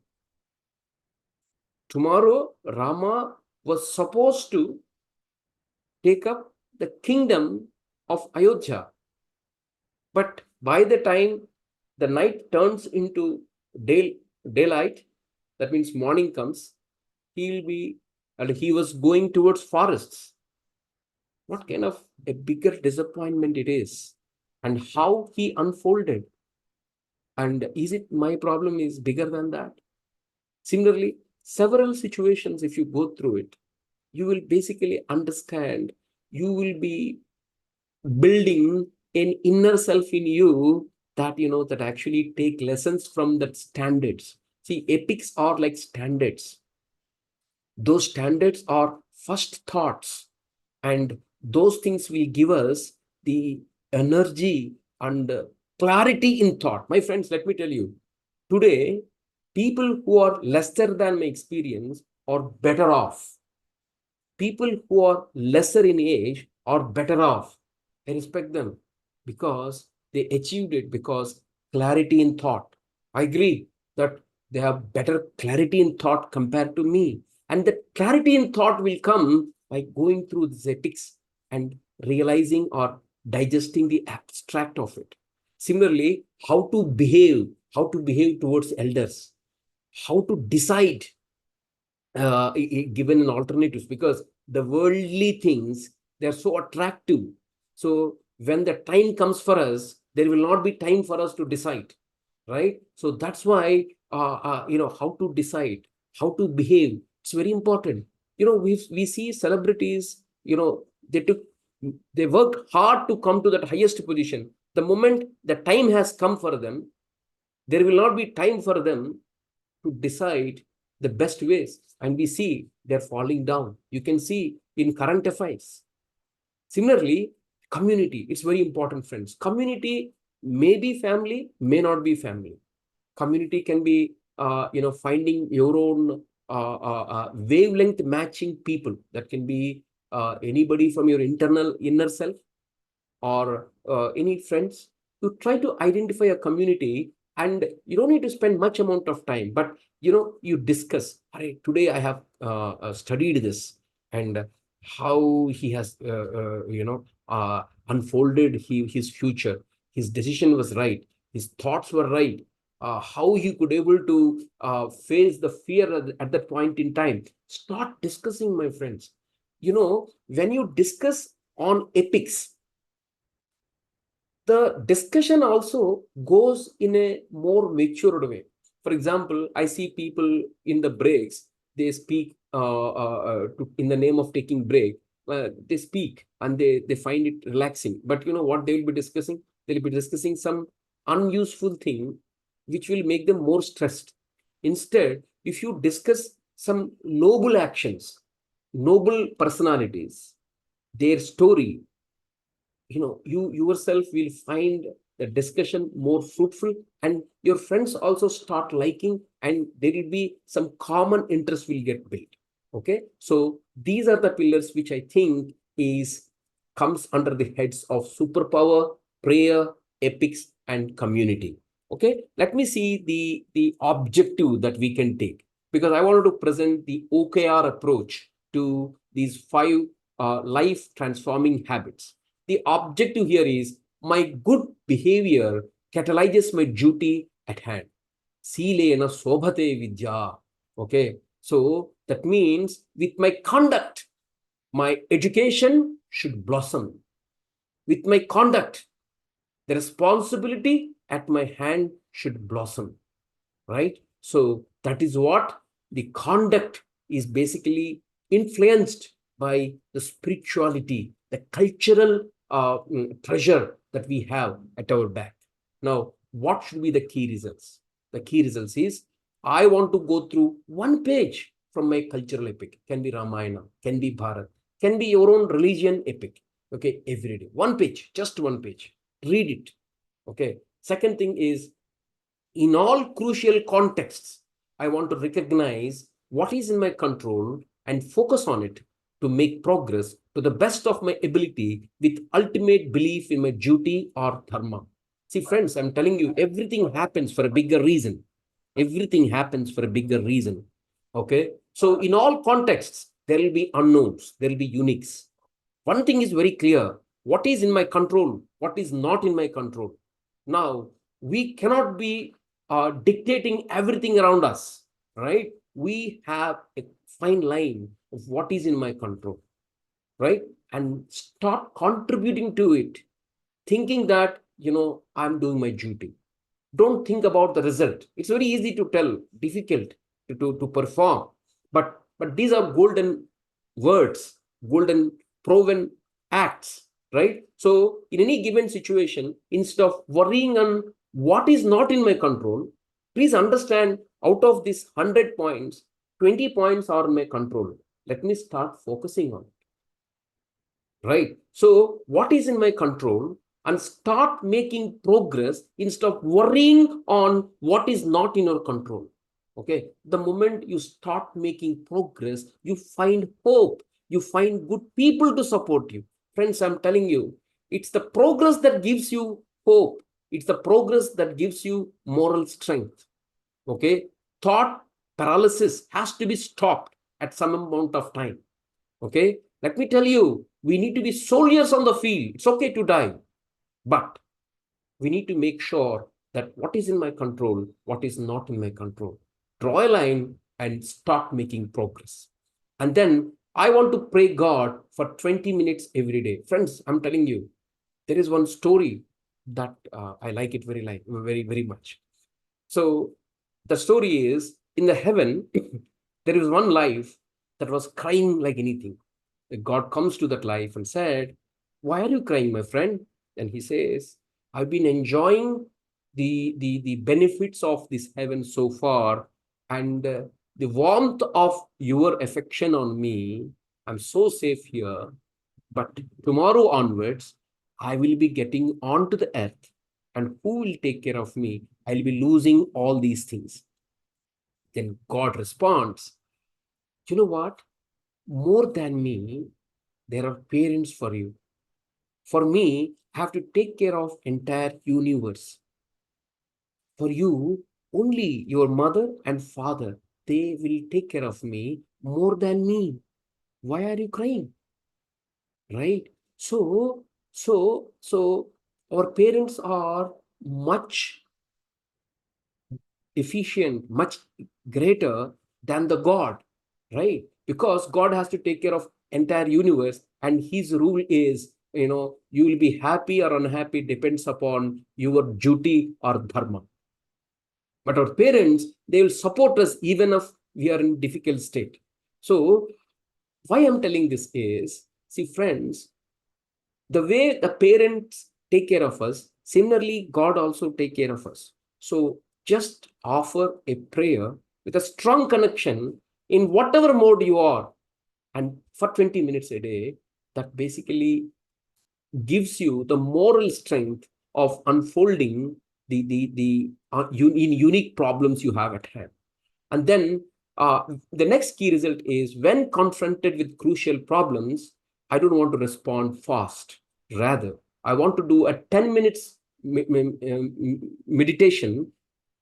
Tomorrow, Rama was supposed to take up the kingdom of Ayodhya. But by the time the night turns into daylight, that means morning comes, he was going towards forests. What kind of a bigger disappointment it is, and how he unfolded. And is it my problem is bigger than that? Similarly, several situations, if you go through it, you will basically understand, you will be building an inner self in you that that actually take lessons from that standards. See, epics are like standards. Those standards are first thoughts, and those things will give us the energy and clarity in thought. My friends, let me tell you, today, people who are lesser than my experience are better off. People who are lesser in age are better off. I respect them because they achieved it, because clarity in thought. I agree that they have better clarity in thought compared to me. And the clarity in thought will come by going through these epics and realizing or digesting the abstract of it. Similarly, how to behave towards elders, how to decide given an alternatives, because the worldly things, they're so attractive. So when the time comes for us, there will not be time for us to decide, right? So that's why how to decide, how to behave, it's very important. We see celebrities, they worked hard to come to that highest position. The moment the time has come for them, there will not be time for them to decide the best ways, and we see they're falling down. You can see in current affairs. Similarly, community, it's very important, friends. Community may be family, may not be family. Community can be, finding your own wavelength matching people. That can be anybody from your internal inner self, or any friends. You try to identify a community, and you don't need to spend much amount of time, but you discuss, all right, today I have studied this, and how he has unfolded his future. His decision was right, his thoughts were right, how he could able to face the fear at that point in time. Start discussing, my friends. When you discuss on epics, the discussion also goes in a more matured way. For example, I see people in the breaks, they speak in the name of taking break. They speak and they find it relaxing. But you know what they will be discussing? They'll be discussing some unuseful thing which will make them more stressed. Instead, if you discuss some noble actions, noble personalities, their story, you yourself will find the discussion more fruitful, and your friends also start liking, and there will be some common interest will get built. Okay, so these are the pillars which I think is comes under the heads of superpower, prayer, epics, and community. Okay, let me see the objective that we can take, because I wanted to present the OKR approach to these five life transforming habits. The objective here is my good behavior catalyzes my duty at hand. Silena sobhate vidya. Okay. So that means with my conduct, my education should blossom. With my conduct, the responsibility at my hand should blossom. Right? So that is what the conduct is basically influenced by the spirituality, the cultural treasure that we have at our back. Now, what should be the key results? The key results is I want to go through one page from my cultural epic. Can be Ramayana, can be Bharat, can be your own religion epic. Okay, every day. One page, just one page. Read it. Okay. Second thing is, in all crucial contexts, I want to recognize what is in my control and focus on it to make progress to the best of my ability with ultimate belief in my duty or dharma. See, friends, I'm telling you, everything happens for a bigger reason. Everything happens for a bigger reason. Okay. So, in all contexts, there will be unknowns, there will be uniques. One thing is very clear: what is in my control, what is not in my control. Now, we cannot be dictating everything around us, right? We have a fine line of what is in my control, right? And start contributing to it, thinking that, I'm doing my duty. Don't think about the result. It's very easy to tell, difficult to perform. But these are golden words, golden proven acts, right? So in any given situation, instead of worrying on what is not in my control, please understand, out of these 100 points, 20 points are in my control. Let me start focusing on it. Right? So what is in my control, and start making progress instead of worrying on what is not in your control. Okay, the moment you start making progress, you find hope, you find good people to support you. Friends, I'm telling you, it's the progress that gives you hope, it's the progress that gives you moral strength. Okay, thought paralysis has to be stopped at some amount of time. Okay, let me tell you, we need to be soldiers on the field. It's okay to die, but we need to make sure that what is in my control, what is not in my control. Draw a line and start making progress. And then I want to pray God for 20 minutes every day. Friends, I'm telling you, there is one story that I like it very, very much. So the story is, in the heaven, there is one life that was crying like anything. God comes to that life and said, "Why are you crying, my friend?" And he says, "I've been enjoying the benefits of this heaven so far, and the warmth of your affection on me. I'm so safe here. But tomorrow onwards, I will be getting onto the earth, and who will take care of me? I'll be losing all these things. Then God responds, you know what? More than me, there are parents for you. For me, I have to take care of entire universe. For you, only your mother and father, they will take care of me more than me. Why are you crying? Right? So our parents are much efficient, much greater than the God, right? Because God has to take care of entire universe, and his rule is, you will be happy or unhappy depends upon your duty or dharma. But our parents, they will support us even if we are in difficult state. So why I'm telling this is, see friends, the way the parents take care of us, similarly, God also take care of us. So just offer a prayer with a strong connection in whatever mode you are, and for 20 minutes a day, that basically gives you the moral strength of unfolding in unique problems you have at hand. And then the next key result is, when confronted with crucial problems, I don't want to respond fast. Rather, I want to do a 10 minutes meditation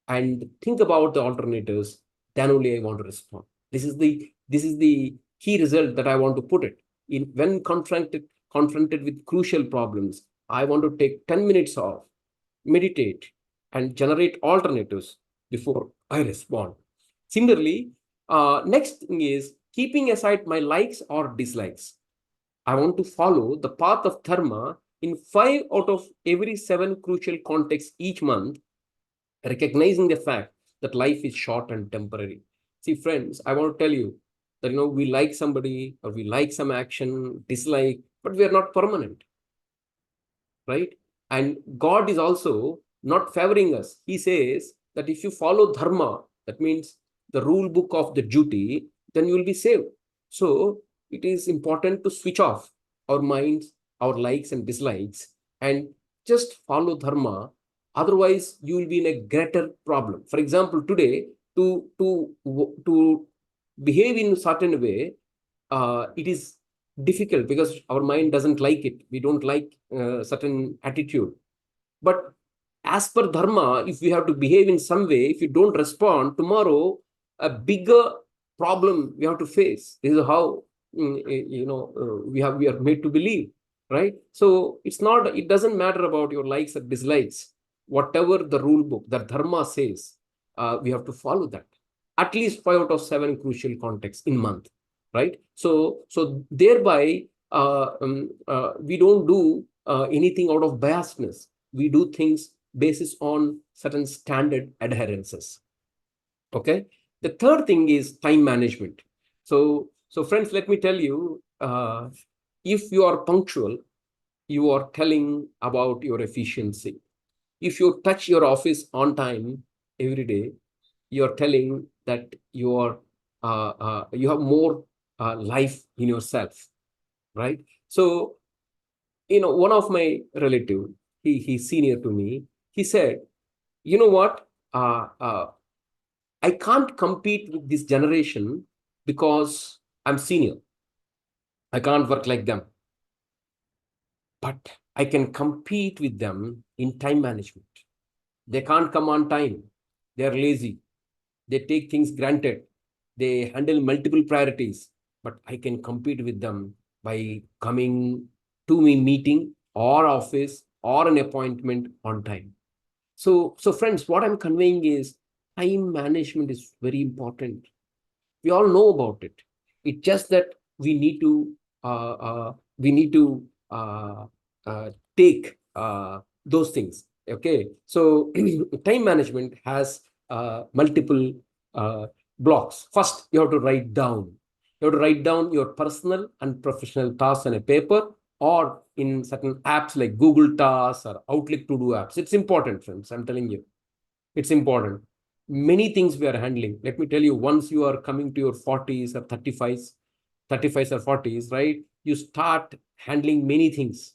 and think about the alternatives. Then only I want to respond. This is the key result that I want to put it in. When confronted with crucial problems, I want to take 10 minutes off, meditate, and generate alternatives before I respond. Similarly, next thing is keeping aside my likes or dislikes. I want to follow the path of dharma in 5 out of every 7 crucial contexts each month, recognizing the fact that life is short and temporary. See, friends, I want to tell you that, we like somebody or we like some action, dislike, but we are not permanent, right? And God is also not favoring us. He says that if you follow dharma, that means the rule book of the duty, then you will be saved. So it is important to switch off our minds, our likes and dislikes, and just follow dharma. Otherwise, you will be in a greater problem. For example, today, to behave in a certain way, it is difficult because our mind doesn't like it. We don't like certain attitude. But as per dharma, if we have to behave in some way, if you don't respond, tomorrow a bigger problem we have to face. This is how we are made to believe, right? So it doesn't matter about your likes or dislikes. Whatever the rule book, the dharma says, we have to follow that. At least 5 out of 7 crucial contexts in month, right? So thereby we don't do anything out of biasness. We do things basis on certain standard adherences. Okay. The third thing is time management. So friends, let me tell you, if you are punctual, you are telling about your efficiency. If you touch your office on time every day, you're telling that you have more life in yourself, right? So, one of my relative, he's senior to me. He said, you know what? I can't compete with this generation because I'm senior. I can't work like them, but I can compete with them in time management. They can't come on time. They're lazy. They take things granted. They handle multiple priorities, but I can compete with them by coming to me meeting or office or an appointment on time. So friends, what I'm conveying is time management is very important. We all know about it. It's just that we need to uh, uh, we need to take those things. Okay, so time management has multiple blocks. First, you have to write down. You have to write down your personal and professional tasks on a paper or in certain apps like Google Tasks or Outlook to do apps. It's important, friends. I'm telling you, it's important. Many things we are handling. Let me tell you, once you are coming to your 40s or 35s or 40s, right? You start handling many things,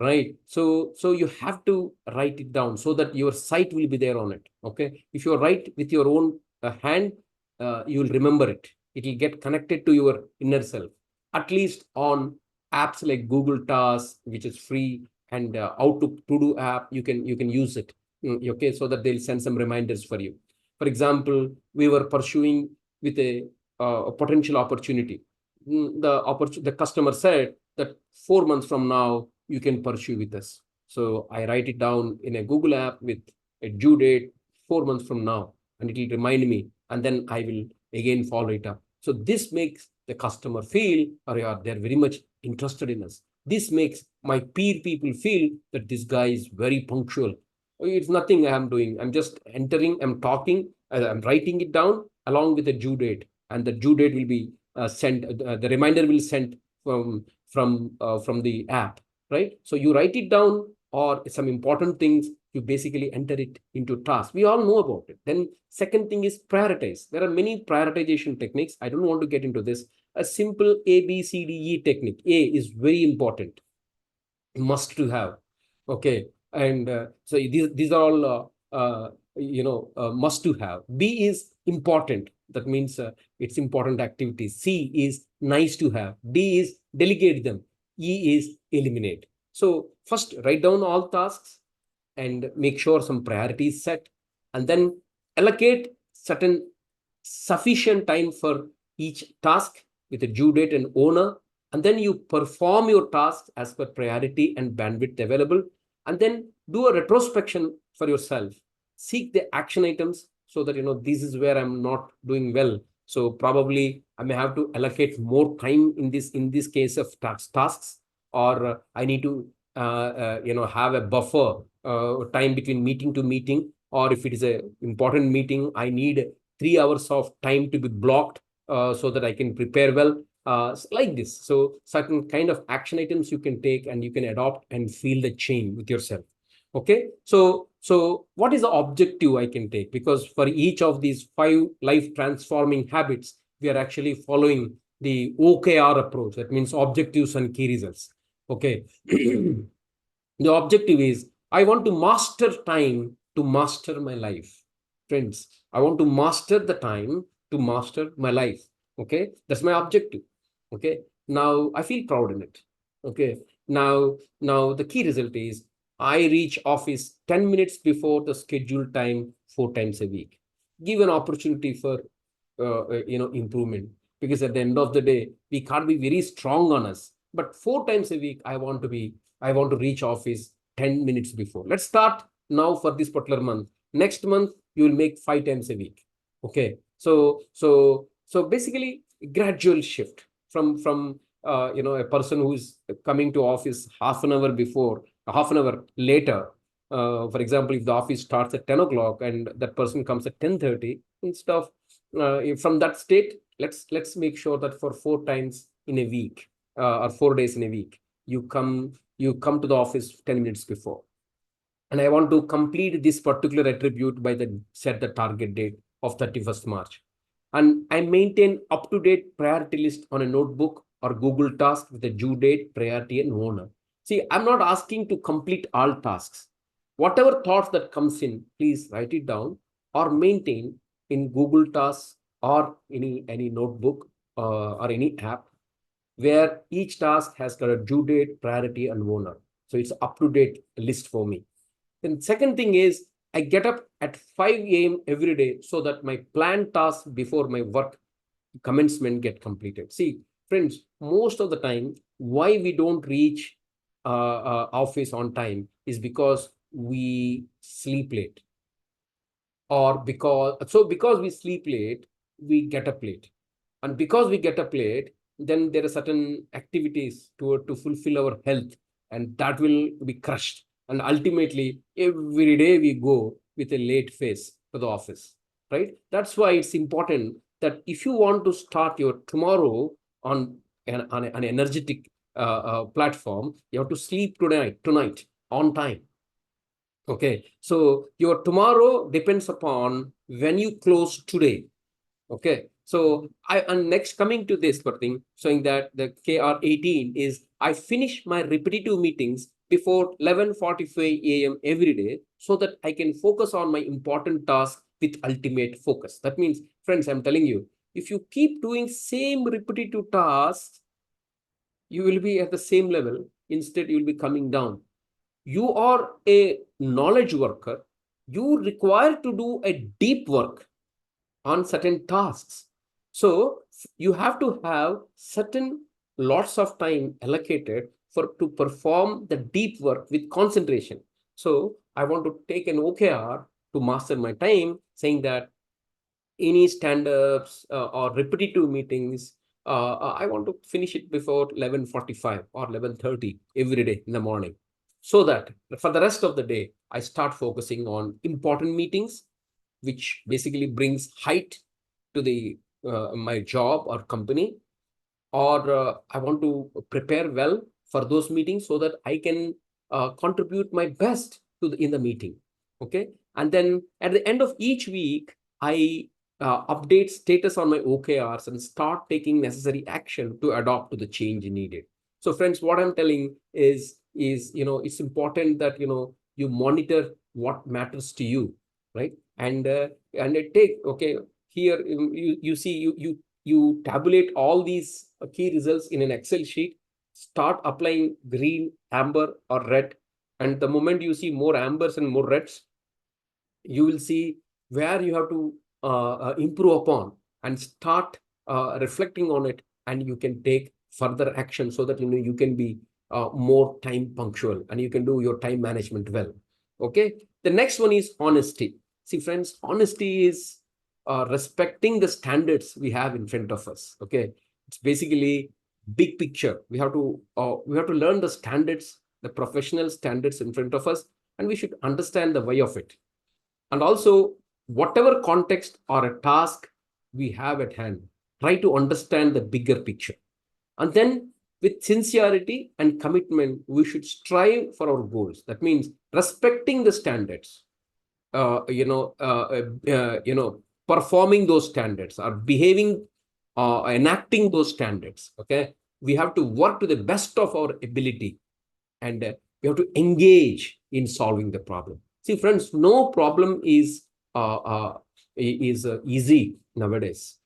right? So you have to write it down so that your sight will be there on it. Okay, if you write with your own hand, you will remember it. It will get connected to your inner self, at least on apps like Google Tasks, which is free, and Outlook to do app, you can use it. Okay, so that they'll send some reminders for you. For example, we were pursuing with a potential opportunity. The customer said that 4 months from now you can pursue with us. So I write it down in a Google app with a due date 4 months from now, and it will remind me, and then I will again follow it up. So this makes the customer feel, or yeah, they're very much interested in us. This makes my peer people feel that this guy is very punctual. It's nothing I'm doing. I'm just entering, I'm talking, I'm writing it down along with the due date, and the due date will be sent. The reminder will send from the app, right? So you write it down, or some important things, you basically enter it into tasks. We all know about it. Then second thing is prioritize. There are many prioritization techniques. I don't want to get into this. A simple ABCDE technique. A is very important, must to have. Okay, and so these are all must to have. B is important. That means it's important activities. C is nice to have. D is delegate them. E is eliminate. So first write down all tasks and make sure some priorities set, and then allocate certain sufficient time for each task with a due date and owner, and then you perform your tasks as per priority and bandwidth available, and then do a retrospection for yourself. Seek the action items so that this is where I'm not doing well. So probably I may have to allocate more time in this case of tasks, or I need to have a buffer time between meeting to meeting, or if it is a important meeting, I need 3 hours of time to be blocked so that I can prepare well, like this. So certain kind of action items you can take, and you can adopt and feel the change with yourself. Okay, so what is the objective I can take? Because for each of these 5 life transforming habits, we are actually following the OKR approach. That means objectives and key results. Okay. The objective is, I want to master time to master my life. Friends, I want to master the time to master my life. Okay, that's my objective. Okay, now I feel proud in it. Okay, now the key result is, I reach office 10 minutes before the scheduled time 4 times a week. Give an opportunity for improvement, because at the end of the day, we can't be very strong on us. But 4 times a week, I want to reach office 10 minutes before. Let's start now for this particular month. Next month, you will make 5 times a week. Okay. So basically, gradual shift from a person who is coming to office half an hour before, half an hour later. For example, if the office starts at 10 o'clock and that person comes at 10:30, instead of from that state, let's make sure that for 4 times in a week, or 4 days in a week, you come to the office 10 minutes before. And I want to complete this particular attribute by the set the target date of 31st March. And I maintain up-to-date priority list on a notebook or Google Task with a due date, priority, and owner. See, I'm not asking to complete all tasks. Whatever thoughts that comes in, please write it down or maintain in Google Tasks or any notebook or any app, where each task has got a due date, priority, and owner. So it's up-to-date list for me. Then second thing is, I get up at 5 a.m. every day so that my planned tasks before my work commencement get completed. See, friends, most of the time, why we don't reach office on time is because we sleep late, or because we sleep late, we get up late, and because we get up late, then there are certain activities to fulfill our health, and that will be crushed, and ultimately every day we go with a late face to the office, right? That's why it's important that if you want to start your tomorrow on an energetic platform, you have to sleep tonight on time. Okay, so your tomorrow depends upon when you close today. Okay, so and next coming to this thing, showing that the KR18 is, I finish my repetitive meetings before 11:45 a.m. every day so that I can focus on my important task with ultimate focus. That means, friends, I'm telling you, if you keep doing same repetitive tasks, you will be at the same level. Instead, you will be coming down. You are a knowledge worker. You require to do a deep work on certain tasks. So you have to have certain lots of time allocated for to perform the deep work with concentration. So I want to take an OKR to master my time, saying that any stand-ups or repetitive meetings, I want to finish it before 11:45 or 11:30 every day in the morning, so that for the rest of the day, I start focusing on important meetings, which basically brings height to the my job or company, or I want to prepare well for those meetings so that I can contribute my best to in the meeting. Okay, and then at the end of each week, I update status on my OKRs and start taking necessary action to adopt to the change needed. So, friends, what I'm telling is it's important that you monitor what matters to you, right? And it take okay here you see you tabulate all these key results in an Excel sheet, start applying green, amber, or red. And the moment you see more ambers and more reds, you will see where you have to improve upon and start reflecting on it. And you can take further action so that you can be more time punctual and you can do your time management well. Okay. The next one is honesty. See, friends, honesty is respecting the standards we have in front of us. Okay, it's basically big picture. We have to learn the standards, the professional standards in front of us, and we should understand the way of it. And also, whatever context or a task we have at hand, try to understand the bigger picture. And then, with sincerity and commitment, we should strive for our goals. That means respecting the standards, uh, you know, uh, performing those standards or behaving, enacting those standards. Okay, we have to work to the best of our ability, and we have to engage in solving the problem. See, friends, no problem is easy nowadays.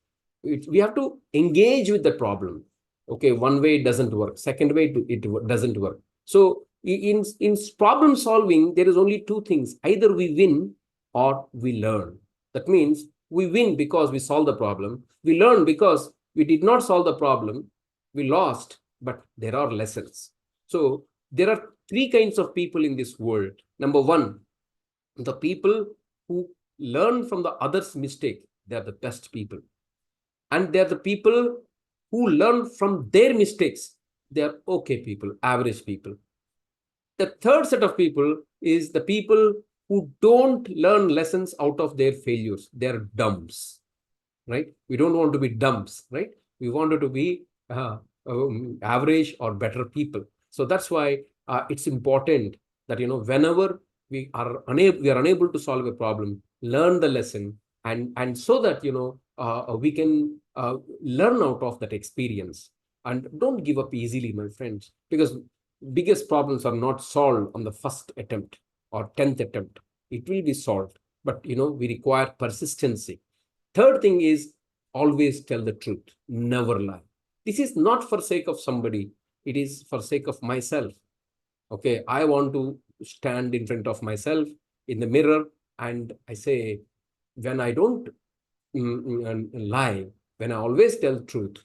We have to engage with the problem. Okay, one way it doesn't work, second way it doesn't work. So in problem solving, there is only two things: either we win or we learn. That means we win because we solve the problem, we learn because we did not solve the problem, we lost, but there are lessons. So there are three kinds of people in this world. Number one, the people who learn from the other's mistake. They are the best people. And they are the people who learn from their mistakes. They are okay people, average people. The third set of people is the people who don't learn lessons out of their failures. They're dumps, right? We don't want to be dumps, right? We wanted to be average or better people. So that's why it's important that whenever we are unable to solve a problem, learn the lesson, and so that we can learn out of that experience, and don't give up easily, my friends, because biggest problems are not solved on the first attempt or 10th attempt. It will be solved, but we require persistency. Third thing is, always tell the truth, never lie. This is not for sake of somebody, it is for sake of myself. Okay, I want to stand in front of myself in the mirror, and I say, when I don't lie, when I always tell truth,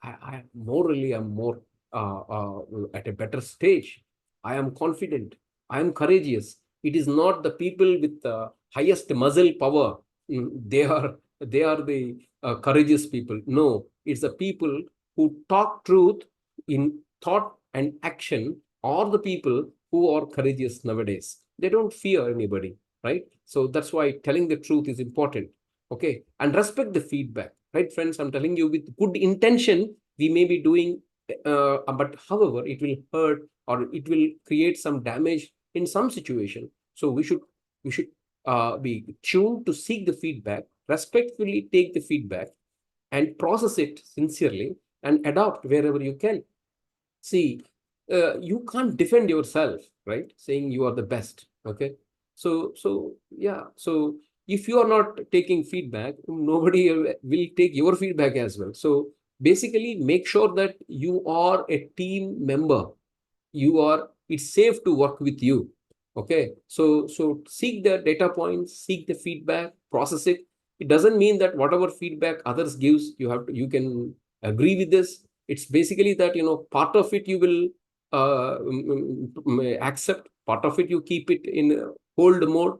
I morally am more at a better stage. I am confident. I am courageous. It is not the people with the highest muscle power. They are the courageous people. No, it's the people who talk truth in thought and action, or the people who are courageous nowadays. They don't fear anybody, right? So that's why telling the truth is important. Okay, and respect the feedback, right, friends? I'm telling you, with good intention, we may be doing, but however, it will hurt or it will create some damage in some situation. So we should be tuned to seek the feedback, respectfully take the feedback, and process it sincerely and adopt wherever you can. See, you can't defend yourself, right? Saying you are the best. Okay. So yeah. So if you are not taking feedback, nobody will take your feedback as well. So basically, make sure that you are a team member. It's safe to work with you. Okay. So seek the data points, seek the feedback, process it. It doesn't mean that whatever feedback others gives, you can agree with this. It's basically that, part of it you will accept, part of it you keep it in hold mode,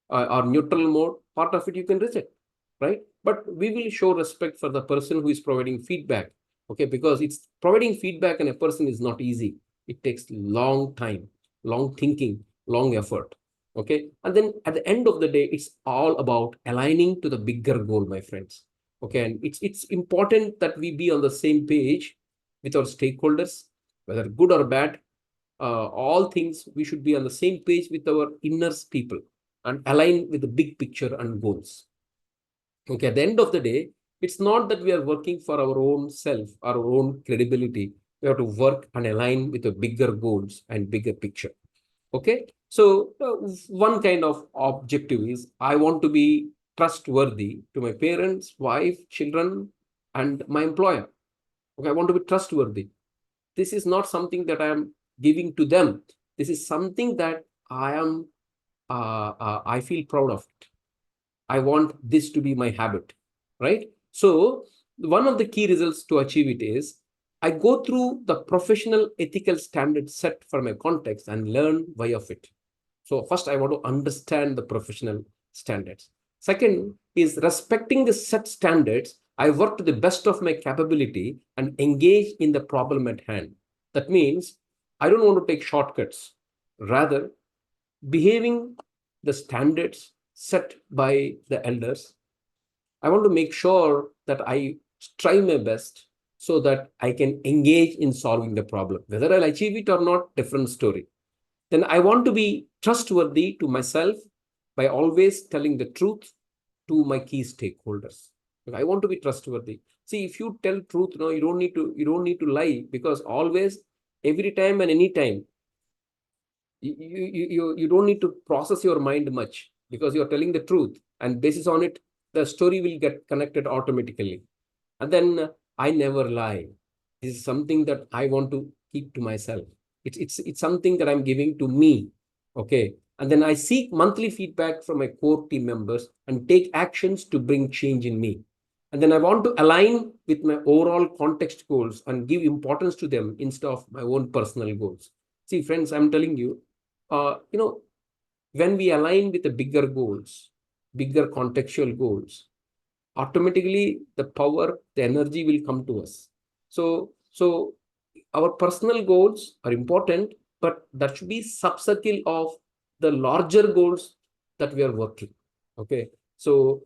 or neutral mode, part of it you can reject, right? But we will show respect for the person who is providing feedback. Okay, because it's providing feedback and a person is not easy. It takes long time, long thinking, long effort. Okay, and then at the end of the day, it's all about aligning to the bigger goal, my friends. Okay, and it's important that we be on the same page with our stakeholders, whether good or bad. All things, we should be on the same page with our inner people and align with the big picture and goals. Okay, at the end of the day, it's not that we are working for our own self, our own credibility. We have to work and align with the bigger goals and bigger picture. Okay, so one kind of objective is I want to be trustworthy to my parents, wife, children, and my employer. Okay, I want to be trustworthy. This is not something that I am giving to them. This is something that I feel proud of it. I want this to be my habit, right? So one of the key results to achieve it is I go through the professional ethical standards set for my context and learn why of it. So first, I want to understand the professional standards. Second is respecting the set standards. I work to the best of my capability and engage in the problem at hand. That means I don't want to take shortcuts. Rather, behaving the standards set by the elders, I want to make sure that I try my best so that I can engage in solving the problem. Whether I'll achieve it or not, different story. Then I want to be trustworthy to myself by always telling the truth to my key stakeholders. I want to be trustworthy. See, if you tell truth, you don't need to lie, because always, every time and any time, you don't need to process your mind much, because you're telling the truth, and basis on it, the story will get connected automatically. And then I never lie. This is something that I want to keep to myself. It's something that I'm giving to me. Okay. And then I seek monthly feedback from my core team members and take actions to bring change in me. And then I want to align with my overall context goals and give importance to them instead of my own personal goals. See, friends, I'm telling you, when we align with the bigger goals, bigger contextual goals, automatically the power, the energy will come to us. So our personal goals are important, but that should be subcircle of the larger goals that we are working. Okay. So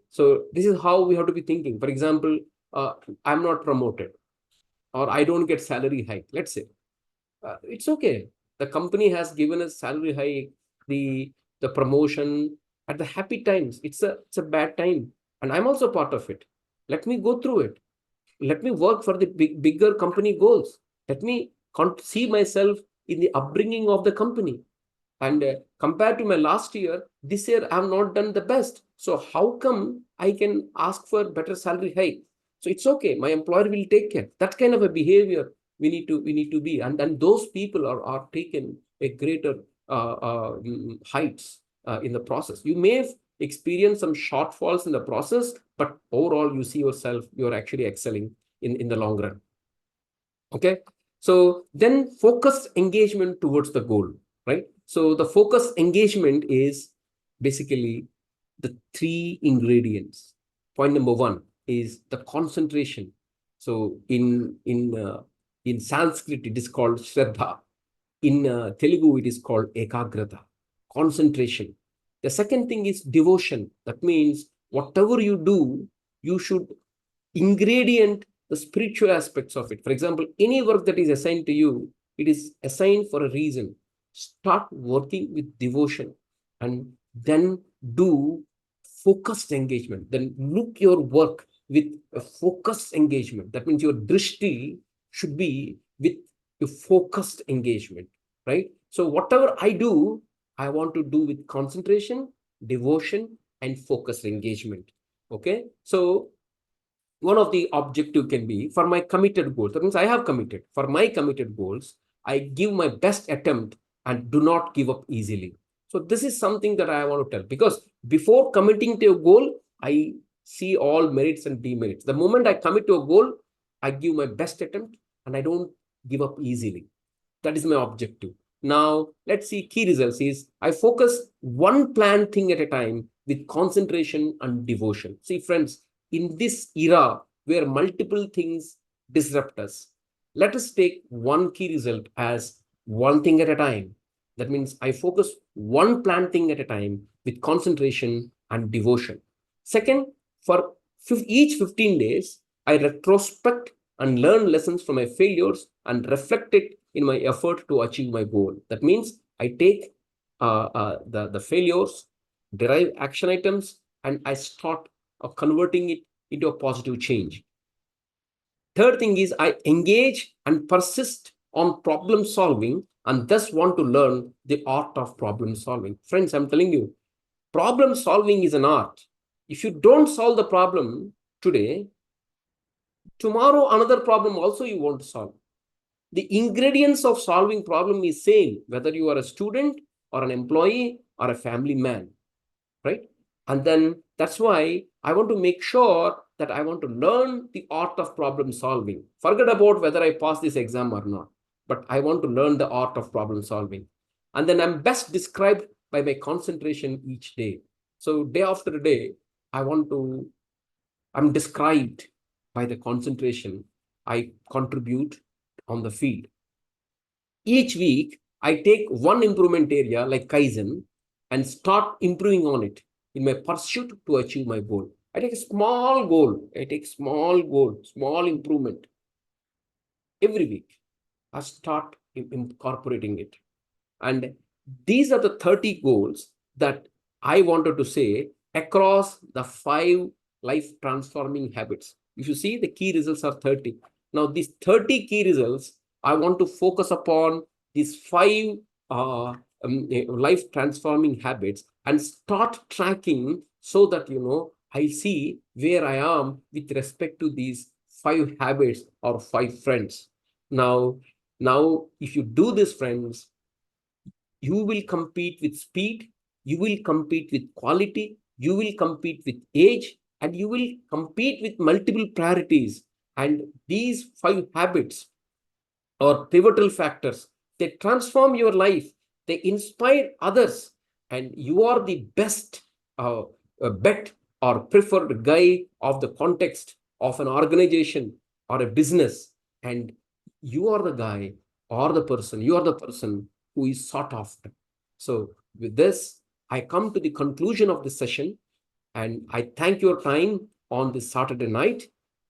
this is how we have to be thinking. For example, I'm not promoted, or I don't get salary hike, let's say. It's okay. The company has given us salary hike, the promotion at the happy times. It's a bad time, and I'm also part of it. Let me go through it. Let me work for the bigger company goals. Let me see myself in the upbringing of the company. And compared to my last year, this year I have not done the best. So how come I can ask for better salary hike? So it's okay. My employer will take care. That kind of a behavior we need to be, and then those people are taken a greater heights in the process. You may experience some shortfalls in the process, but overall you see yourself, you're actually excelling in the long run. Okay. So then focused engagement towards the goal, right? So the focused engagement is basically the three ingredients. Point number one is the concentration. So in Sanskrit it is called Shraddha. In Telugu it is called Ekagrata, concentration. The second thing is devotion. That means whatever you do, you should ingredient the spiritual aspects of it. For example, any work that is assigned to you, it is assigned for a reason. Start working with devotion, and then do focused engagement. Then look your work with a focused engagement. That means your drishti should be with to focused engagement, right? So whatever I do, I want to do with concentration, devotion, and focused engagement. Okay. So one of the objective can be for my committed goals. That means I have committed. For my committed goals, I give my best attempt and do not give up easily. So this is something that I want to tell, because before committing to a goal, I see all merits and demerits. The moment I commit to a goal, I give my best attempt and I don't give up easily. That is my objective. Now, let's see key results is I focus one planned thing at a time with concentration and devotion. See, friends, in this era where multiple things disrupt us, let us take one key result as one thing at a time. That means I focus one planned thing at a time with concentration and devotion. Second, for each 15 days, I retrospect and learn lessons from my failures and reflect it in my effort to achieve my goal. That means I take the failures, derive action items, and I start converting it into a positive change. Third thing is I engage and persist on problem solving and thus want to learn the art of problem solving. Friends, I'm telling you, problem solving is an art. If you don't solve the problem today, tomorrow another problem also you want to solve. The ingredients of solving problem is same, whether you are a student or an employee or a family man, right? And then that's why I want to make sure that I want to learn the art of problem solving. Forget about whether I pass this exam or not, but I want to learn the art of problem solving. And then I'm best described by my concentration each day. So day after day, I'm described by the concentration I contribute on the field. Each week, I take one improvement area like Kaizen and start improving on it in my pursuit to achieve my goal. I take a small goal. Small improvement every week. I start incorporating it. And these are the 30 goals that I wanted to say across the 5 life transforming habits. If you see, the key results are 30. Now, these 30 key results, I want to focus upon these 5 life transforming habits and start tracking so that, I see where I am with respect to these 5 habits or 5 friends. Now, if you do this, friends, you will compete with speed, you will compete with quality, you will compete with age, and you will compete with multiple priorities. And these 5 habits or pivotal factors, they transform your life, they inspire others, and you are the best bet or preferred guy of the context of an organization or a business. And you are the guy or the person, you are the person who is sought after. So with this, I come to the conclusion of this session, and I thank your time on this Saturday night,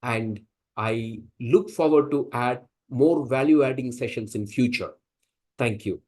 and I look forward to add more value adding sessions in future. Thank you.